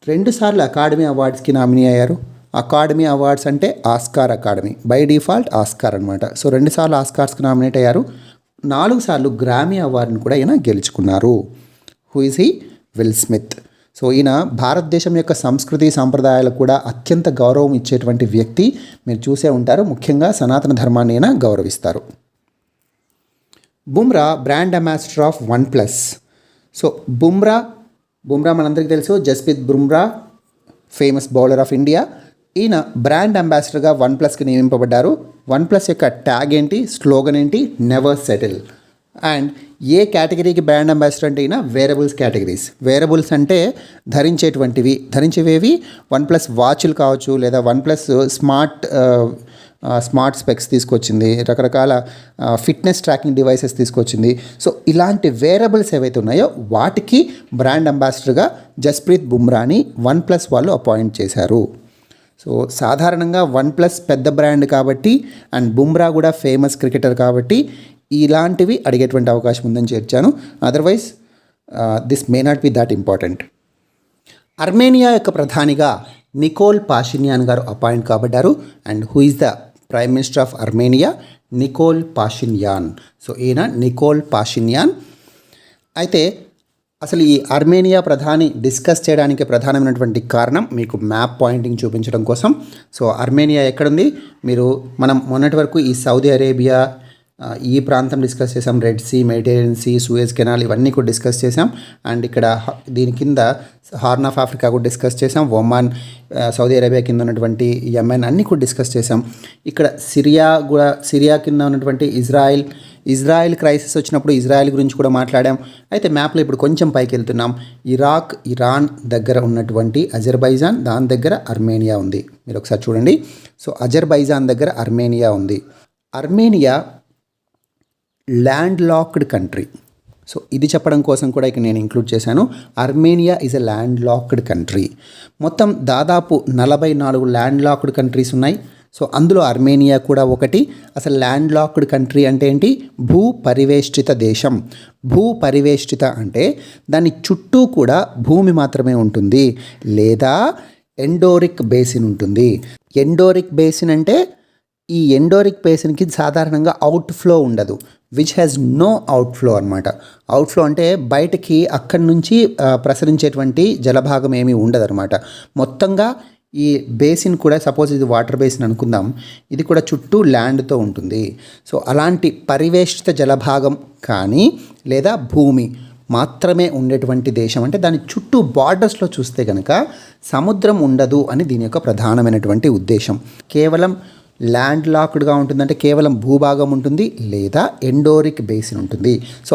2 సార్లు అకాడమీ అవార్డ్స్కి నామినీ అయ్యారు. అకాడమీ అవార్డ్స్ అంటే Oscar academy, by default Oscar అనమాట. సో 2 సార్లు ఆస్కార్స్కి నామినేట్ అయ్యారు. 4 సార్లు గ్రామీ అవార్డును కూడా ఈయన గెలుచుకున్నారు. Who is he? Will Smith. So ఈయన భారతదేశం యొక్క సంస్కృతి సాంప్రదాయాలకు కూడా అత్యంత గౌరవం ఇచ్చేటువంటి వ్యక్తి. మీరు చూసే ఉంటారు, ముఖ్యంగా సనాతన ధర్మాన్ని ఈయన గౌరవిస్తారు. Bumrah brand ambassador of OnePlus. So Bumrah మనందరికీ తెలుసు, Jasprit Bumrah famous bowler of India. ఈయన బ్రాండ్ అంబాసిడర్గా OnePlusకి నియమింపబడ్డారు. OnePlus యొక్క ట్యాగ్ ఏంటి? స్లోగన్ ఏంటి? Never settle. అండ్ ఏ కేటగిరీకి బ్రాండ్ అంబాసిడర్ అంటే ఈయన వేరబుల్స్ కేటగిరీస్. వేరబుల్స్ అంటే ధరించేవేవి? OnePlus వాచ్లు కావచ్చు, లేదా OnePlus స్మార్ట్ స్పెక్స్ తీసుకొచ్చింది, రకరకాల ఫిట్నెస్ ట్రాకింగ్ డివైసెస్ తీసుకొచ్చింది. సో ఇలాంటి వేరబుల్స్ ఏవైతే ఉన్నాయో వాటికి బ్రాండ్ అంబాసిడర్గా జస్ప్రీత్ బుమ్రాని OnePlus వాళ్ళు అపాయింట్ చేశారు. సో సాధారణంగా OnePlus పెద్ద బ్రాండ్ కాబట్టి అండ్ బుమ్రా కూడా ఫేమస్ క్రికెటర్ కాబట్టి ఇలాంటివి అడిగేటువంటి అవకాశం ఉందని చేర్చాను. Otherwise this may not be that important. Armenia యొక్క ప్రధానిగా నికోల్ పాషిన్యాన్ గారు అపాయింట్ కాబడ్డారు. And who is the prime minister of Armenia? Nikol Pashinyan. So ఈయన నికోల్ పాషిన్యాన్. అయితే అసలు ఈ అర్మేనియా ప్రధాని డిస్కస్ చేయడానికి ప్రధానమైనటువంటి కారణం మీకు మ్యాప్ పాయింటింగ్ చూపించడం కోసం. సో అర్మేనియా ఎక్కడుంది? మనం మొన్నటి వరకు ఈ సౌదీ అరేబియా ఈ ప్రాంతం డిస్కస్ చేసాం, Red Sea, Mediterranean Sea, Suez Canal ఇవన్నీ కూడా డిస్కస్ చేసాం. అండ్ ఇక్కడ దీని కింద హార్న్ ఆఫ్ ఆఫ్రికా కూడా డిస్కస్ చేసాం, ఒమాన్, సౌదీ అరేబియా కింద ఉన్నటువంటి యెమెన్ అన్నీ కూడా డిస్కస్ చేసాం. ఇక్కడ సిరియా కింద ఉన్నటువంటి ఇజ్రాయెల్ క్రైసిస్ వచ్చినప్పుడు ఇజ్రాయెల్ గురించి కూడా మాట్లాడాం. అయితే మ్యాప్లో ఇప్పుడు కొంచెం పైకి వెళ్తున్నాం. ఇరాక్, ఇరాన్ దగ్గర ఉన్నటువంటి అజర్బైజాన్, దాని దగ్గర అర్మేనియా ఉంది. మీరు ఒకసారి చూడండి. సో అజర్బైజాన్ దగ్గర అర్మేనియా ఉంది. Armenia land locked country. So ఇది చెప్పడం కోసం కూడా ఇక్కడ నేను ఇంక్లూడ్ చేశాను. Armenia is a land locked country. మొత్తం దాదాపు 44 ల్యాండ్ లాక్డ్ కంట్రీస్ ఉన్నాయి. సో అందులో అర్మేనియా కూడా ఒకటి. అసలు ల్యాండ్ లాక్డ్ కంట్రీ అంటే ఏంటి? భూ పరివేష్టిత దేశం. భూ పరివేష్టిత అంటే దాని చుట్టూ కూడా భూమి మాత్రమే ఉంటుంది, లేదా ఎండోరిక్ బేసిన్ ఉంటుంది. ఎండోరిక్ బేసిన్ అంటే ఈ ఎండోరిక్ బేసిన్కి సాధారణంగా అవుట్ఫ్లో ఉండదు, విచ్ హ్యాస్ నో అవుట్ఫ్లో అనమాట. అవుట్ఫ్లో అంటే బయటకి అక్కడి నుంచి ప్రసరించేటువంటి జలభాగం ఏమీ ఉండదన్నమాట. మొత్తంగా ఈ బేసిన్ కూడా, సపోజ్ ఇది వాటర్ బేసిన్ అనుకుందాం, ఇది కూడా చుట్టూ ల్యాండ్తో ఉంటుంది. సో అలాంటి పరివేష్టిత జలభాగం కానీ లేదా భూమి మాత్రమే ఉండేటువంటి దేశం అంటే దాని చుట్టూ బార్డర్స్లో చూస్తే కనుక సముద్రం ఉండదు అని దీని యొక్క ప్రధానమైనటువంటి ఉద్దేశం. కేవలం ల్యాండ్ లాక్డ్గా ఉంటుందంటే కేవలం భూభాగం ఉంటుంది, లేదా ఎండోరిక్ బేసిన్ ఉంటుంది. సో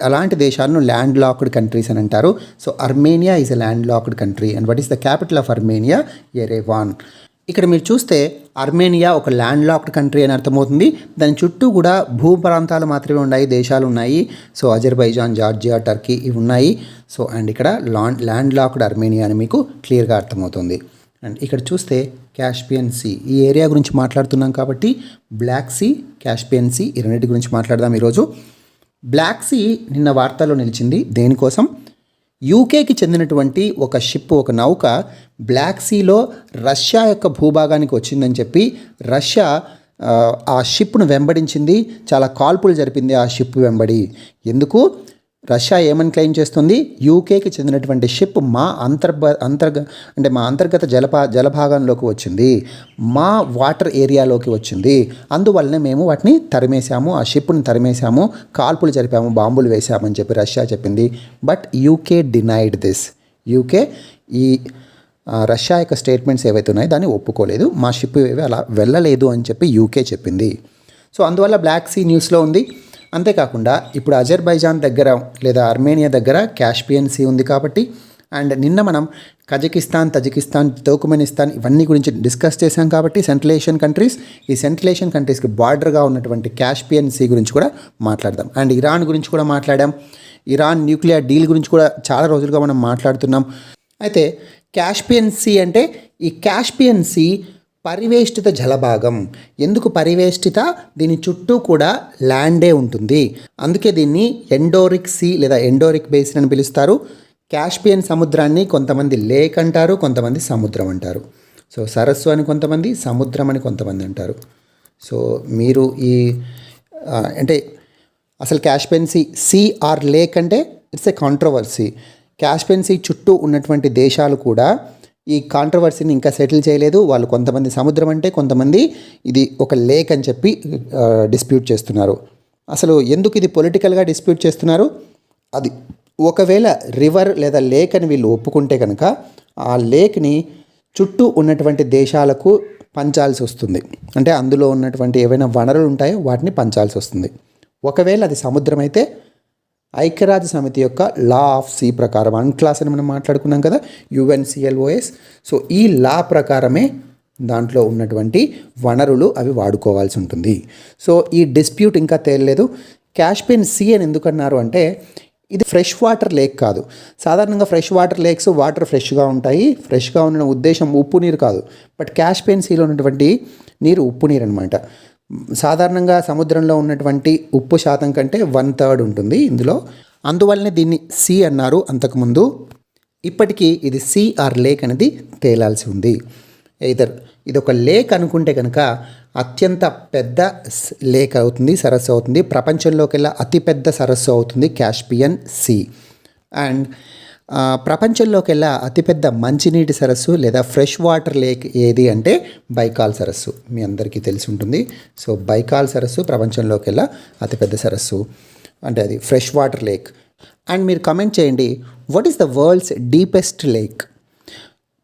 అలాంటి దేశాలను ల్యాండ్ లాక్డ్ కంట్రీస్ అని అంటారు. So Armenia is a land locked country. And what is the capital of Armenia? Yerevan. ఇక్కడ మీరు చూస్తే అర్మేనియా ఒక ల్యాండ్ లాక్డ్ కంట్రీ అని అర్థమవుతుంది. దాని చుట్టూ కూడా భూ ప్రాంతాలు మాత్రమే ఉన్నాయి, దేశాలు ఉన్నాయి. సో అజర్బైజాన్, జార్జియా, టర్కీ ఇవి ఉన్నాయి. సో అండ్ ఇక్కడ ల్యాండ్ లాక్డ్ అర్మేనియా అని మీకు క్లియర్గా అర్థమవుతుంది. అండ్ ఇక్కడ చూస్తే కాస్పియన్ సీ, ఈ ఏరియా గురించి మాట్లాడుతున్నాం కాబట్టి బ్లాక్ సీ, కాస్పియన్ సీ ఈ రెండింటి గురించి మాట్లాడదాం ఈరోజు. బ్లాక్ సీ నిన్న వార్తల్లో నిలిచింది. దేనికోసం? యూకేకి చెందినటువంటి ఒక షిప్, ఒక నౌక బ్లాక్ సీలో రష్యా యొక్క భూభాగానికి వచ్చిందని చెప్పి రష్యా ఆ షిప్ను వెంబడించింది. చాలా కాల్పులు జరిపింది ఆ షిప్ వెంబడి. ఎందుకు? రష్యా ఏమని క్లెయిమ్ చేస్తుంది? యూకేకి చెందినటువంటి షిప్ మా అంతర్గత జలభాగంలోకి వచ్చింది, మా వాటర్ ఏరియాలోకి వచ్చింది, అందువల్లనే మేము వాటిని తరిమేశాము, ఆ షిప్ని తరిమేశాము, కాల్పులు జరిపాము, బాంబులు వేశామని చెప్పి రష్యా చెప్పింది. But UK denied this. UK ఈ రష్యా యొక్క స్టేట్మెంట్స్ ఏవైతే ఉన్నాయో దాన్ని ఒప్పుకోలేదు, మా షిప్ ఏవి అలా వెళ్ళలేదు అని చెప్పి యూకే చెప్పింది. సో అందువల్ల బ్లాక్ సీ న్యూస్లో ఉంది. అంతేకాకుండా ఇప్పుడు అజర్బైజాన్ దగ్గర లేదా అర్మేనియా దగ్గర కాస్పియన్ సీ ఉంది కాబట్టి, అండ్ నిన్న మనం కజకిస్తాన్, తజికిస్తాన్, తుర్క్మెనిస్తాన్ ఇవన్నీ గురించి డిస్కస్ చేశాం కాబట్టి సెంట్రల్ ఏషియన్ కంట్రీస్, ఈ సెంట్రల్ ఏషియన్ కంట్రీస్కి బార్డర్గా ఉన్నటువంటి కాస్పియన్ సీ గురించి కూడా మాట్లాడదాం. అండ్ ఇరాన్ గురించి కూడా మాట్లాడాం. ఇరాన్ న్యూక్లియర్ డీల్ గురించి కూడా చాలా రోజులుగా మనం మాట్లాడుతున్నాం. అయితే కాస్పియన్ సీ అంటే ఈ కాస్పియన్ సీ పరివేష్టిత జలభాగం. ఎందుకు పరివేష్టిత? దీని చుట్టూ కూడా ల్యాండే ఉంటుంది, అందుకే దీన్ని ఎండోరిక్ సీ లేదా ఎండోరిక్ బేసిన్ అని పిలుస్తారు. కాస్పియన్ సముద్రాన్ని కొంతమంది లేక్ అంటారు, కొంతమంది సముద్రం అంటారు. సో సరస్సు అని కొంతమంది, సముద్రం అని కొంతమంది అంటారు. సో మీరు అంటే అసలు కాస్పియన్ సీ ఆర్ లేక్ అంటే it's a controversy. Caspian Sea చుట్టూ ఉన్నటువంటి దేశాలు కూడా ఈ కాంట్రవర్సీని ఇంకా సెటిల్ చేయలేదు. వాళ్ళు కొంతమంది సముద్రం అంటే, కొంతమంది ఇది ఒక లేక్ అని చెప్పి డిస్ప్యూట్ చేస్తున్నారు. అసలు ఎందుకు ఇది పొలిటికల్గా డిస్ప్యూట్ చేస్తున్నారు? అది ఒకవేళ రివర్ లేదా లేక్ అని వీళ్ళు ఒప్పుకుంటే కనుక ఆ లేక్ని చుట్టూ ఉన్నటువంటి దేశాలకు పంచాల్సి వస్తుంది. అంటే అందులో ఉన్నటువంటి ఏవైనా వనరులు ఉంటాయో వాటిని పంచాల్సి వస్తుంది. ఒకవేళ అది సముద్రం అయితే ఐక్యరాజ్య సమితి యొక్క లా ఆఫ్ సీ ప్రకారం, అన్క్లాస్ అని మనం మాట్లాడుకున్నాం కదా, UNCLOS. సో ఈ లా ప్రకారమే దాంట్లో ఉన్నటువంటి వనరులు అవి వాడుకోవాల్సి ఉంటుంది. సో ఈ డిస్ప్యూట్ ఇంకా తేలలేదు. కాస్పియన్ సీ అని ఎందుకన్నారు అంటే ఇది ఫ్రెష్ వాటర్ లేక్ కాదు. సాధారణంగా ఫ్రెష్ వాటర్ లేక్స్ వాటర్ ఫ్రెష్గా ఉంటాయి. ఫ్రెష్గా ఉన్న ఉద్దేశం ఉప్పు నీరు కాదు. బట్ క్యాస్పియన్ సీలో ఉన్నటువంటి నీరు ఉప్పు నీరు అనమాట. సాధారణంగా సముద్రంలో ఉన్నటువంటి ఉప్పు శాతం కంటే 1/3 ఉంటుంది ఇందులో. అందువల్లనే దీన్ని సీ అన్నారు అంతకుముందు. ఇప్పటికీ ఇది సీ ఆర్ లేక్ అనేది తేలాల్సి ఉంది. ఇది ఒక లేక్ అనుకుంటే కనుక అత్యంత పెద్ద లేక్ అవుతుంది, సరస్సు అవుతుంది. ప్రపంచంలోకెల్లా అతిపెద్ద సరస్సు అవుతుంది క్యాస్పియన్ సీ. అండ్ ప్రపంచంలోకెల్లా అతిపెద్ద మంచినీటి సరస్సు లేదా ఫ్రెష్ వాటర్ లేక్ ఏది అంటే బైకాల్ సరస్సు. మీ అందరికీ తెలిసి ఉంటుంది. సో బైకాల్ సరస్సు ప్రపంచంలోకెల్లా అతిపెద్ద సరస్సు, అంటే అది ఫ్రెష్ వాటర్ లేక్. అండ్ మీరు కమెంట్ చేయండి, what is the world's deepest lake?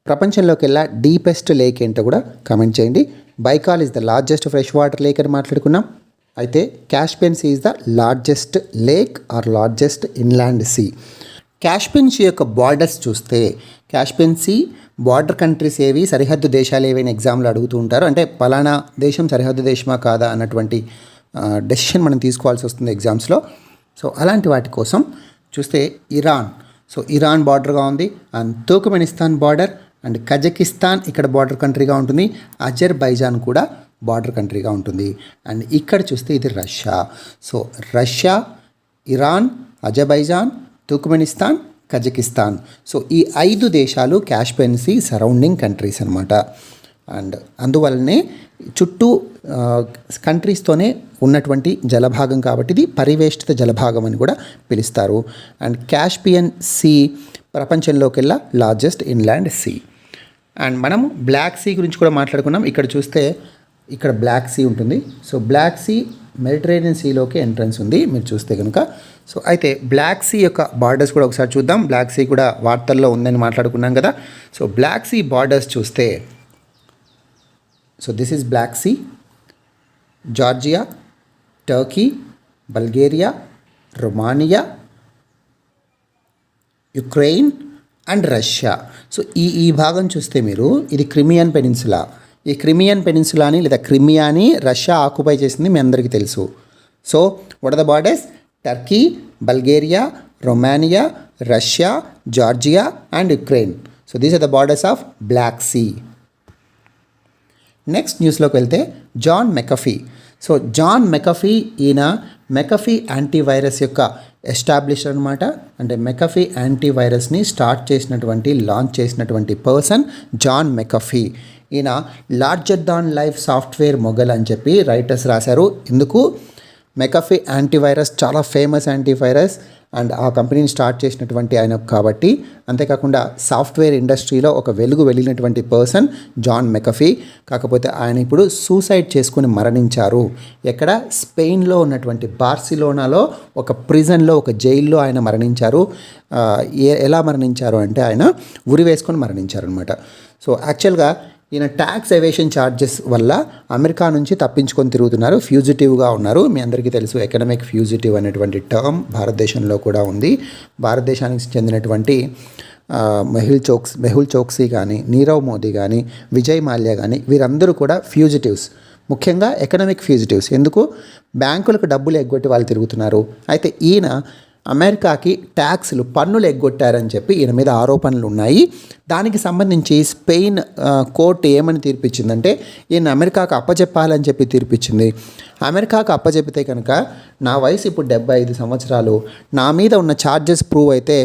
ప్రపంచంలోకెల్లా డీపెస్ట్ లేక్ ఏంటో కూడా కమెంట్ చేయండి. Baikal is the largest fresh water lake అని మాట్లాడుకున్నాం. అయితే Caspian sea is the largest lake or largest inland sea. Caspian sea యొక్క బార్డర్స్ చూస్తే, క్యాస్పియన్ సీ బార్డర్ కంట్రీస్ ఏవి, సరిహద్దు దేశాలు ఏవైనా ఎగ్జామ్లో అడుగుతూ ఉంటారు. అంటే పలానా దేశం సరిహద్దు దేశమా కాదా అన్నటువంటి డెసిషన్ మనం తీసుకోవాల్సి వస్తుంది ఎగ్జామ్స్లో. సో అలాంటి వాటి కోసం చూస్తే ఇరాన్, సో ఇరాన్ బార్డర్గా ఉంది. And Turkmenistan border, and Kazakhstan ఇక్కడ బార్డర్ కంట్రీగా ఉంటుంది. అజర్బైజాన్ కూడా బార్డర్ కంట్రీగా ఉంటుంది. అండ్ ఇక్కడ చూస్తే ఇది Russia. So Russia, Iran, Azerbaijan, Turkmenistan, Kazakhstan. So ఈ 5 దేశాలు క్యాస్పియన్ సీ సరౌండింగ్ కంట్రీస్ అనమాట. అండ్ అందువల్లనే చుట్టూ కంట్రీస్తోనే ఉన్నటువంటి జలభాగం కాబట్టి ఇది పరివేష్టిత జలభాగం అని కూడా పిలుస్తారు. అండ్ క్యాస్పియన్ సీ ప్రపంచంలోకెల్లా లార్జెస్ట్ ఇన్లాండ్ సీ. అండ్ మనం బ్లాక్ సీ గురించి కూడా మాట్లాడుకున్నాం. ఇక్కడ చూస్తే ఇక్కడ బ్లాక్ సీ ఉంటుంది. సో బ్లాక్ సీ మెడిటరేనియన్ సీలోకి ఎంట్రన్స్ ఉంది మీరు చూస్తే కనుక. సో అయితే బ్లాక్ సీ యొక్క బార్డర్స్ కూడా ఒకసారి చూద్దాం. బ్లాక్ సీ కూడా వార్తల్లో ఉందని మాట్లాడుకున్నాం కదా. సో బ్లాక్ సీ బార్డర్స్ చూస్తే, so this is black sea, Georgia, Turkey, Bulgaria, Romania, Ukraine and Russia. So ఈ భాగం చూస్తే మీరు ఇది క్రిమియన్ పెనిన్సులా. ఈ క్రిమియన్ పెనిన్సులాని లేదా క్రిమియాని రష్యా ఆక్యుపై చేసింది మీ అందరికీ తెలుసు. So what are the borders? Turkey, Bulgaria, Romania, Russia, Georgia and Ukraine. So these are the borders of black sea. Next న్యూస్లోకి వెళ్తే John McAfee. So John McAfee, ఈయన మెకఫీ యాంటీవైరస్ యొక్క ఎస్టాబ్లిషర్ అనమాట. అంటే మెకఫీ యాంటీవైరస్ని స్టార్ట్ చేసినటువంటి, launch చేసినటువంటి person John McAfee. ఈయన larger than life software mogul అని చెప్పి రైటర్స్ రాశారు. ఎందుకు? మెకఫీ యాంటీవైరస్ చాలా ఫేమస్ యాంటీవైరస్ అండ్ ఆ కంపెనీని స్టార్ట్ చేసినటువంటి ఆయన కాబట్టి. అంతేకాకుండా సాఫ్ట్వేర్ ఇండస్ట్రీలో ఒక వెలుగు వెళ్ళినటువంటి పర్సన్ జాన్ మెకఫీ. కాకపోతే ఆయన ఇప్పుడు సూసైడ్ చేసుకుని మరణించారు. ఎక్కడ? స్పెయిన్లో ఉన్నటువంటి బార్సిలోనాలో ఒక ప్రిజన్లో, ఒక జైల్లో ఆయన మరణించారు. ఎలా మరణించారు అంటే ఆయన ఉరి వేసుకొని మరణించారు అనమాట. సో యాక్చువల్గా ఈయన ట్యాక్స్ ఎవేషన్ ఛార్జెస్ వల్ల అమెరికా నుంచి తప్పించుకొని తిరుగుతున్నారు, ఫ్యూజిటివ్గా ఉన్నారు. మీ అందరికీ తెలుసు ఎకనామిక్ ఫ్యూజిటివ్ అనేటువంటి టర్మ్ భారతదేశంలో కూడా ఉంది. భారతదేశానికి చెందినటువంటి మెహుల్ చోక్సీ కానీ, నీరవ్ మోదీ కానీ, విజయ్ మాల్యా కానీ వీరందరూ కూడా ఫ్యూజిటివ్స్. ముఖ్యంగా ఎకనామిక్ ఫ్యూజిటివ్స్. ఎందుకు? బ్యాంకులకు డబ్బులు ఎగ్గొట్టి వాళ్ళు తిరుగుతున్నారు. అయితే ఈయన అమెరికాకి ట్యాక్స్లు, పన్నులు ఎగ్గొట్టారని చెప్పి ఈయన మీద ఆరోపణలు ఉన్నాయి. దానికి సంబంధించి స్పెయిన్ కోర్టు ఏమని తీర్పిచ్చిందంటే ఈయన అమెరికాకు అప్పచెప్పాలని చెప్పి తీర్పిచ్చింది. అమెరికాకు అప్పచెప్పితే కనుక నా వయసు ఇప్పుడు 75 సంవత్సరాలు, నా మీద ఉన్న ఛార్జెస్ ప్రూవ్ అయితే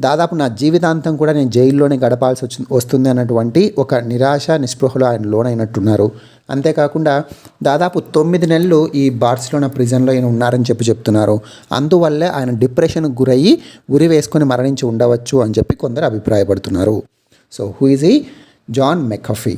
దాదాపు నా జీవితాంతం కూడా నేను జైల్లోనే గడపాల్సి వస్తుంది అన్నటువంటి ఒక నిరాశ, నిస్పృహలో ఆయన లోనైనట్టున్నారు. అంతేకాకుండా దాదాపు 9 నెలలు ఈ బార్సిలోనా ప్రిజన్లో ఆయన ఉన్నారని చెప్తున్నారు. అందువల్లే ఆయన డిప్రెషన్కి గురయ్యి ఉరి వేసుకొని మరణించి ఉండవచ్చు అని చెప్పి కొందరు అభిప్రాయపడుతున్నారు. సో హూ ఈజ్ ఈ? John McAfee.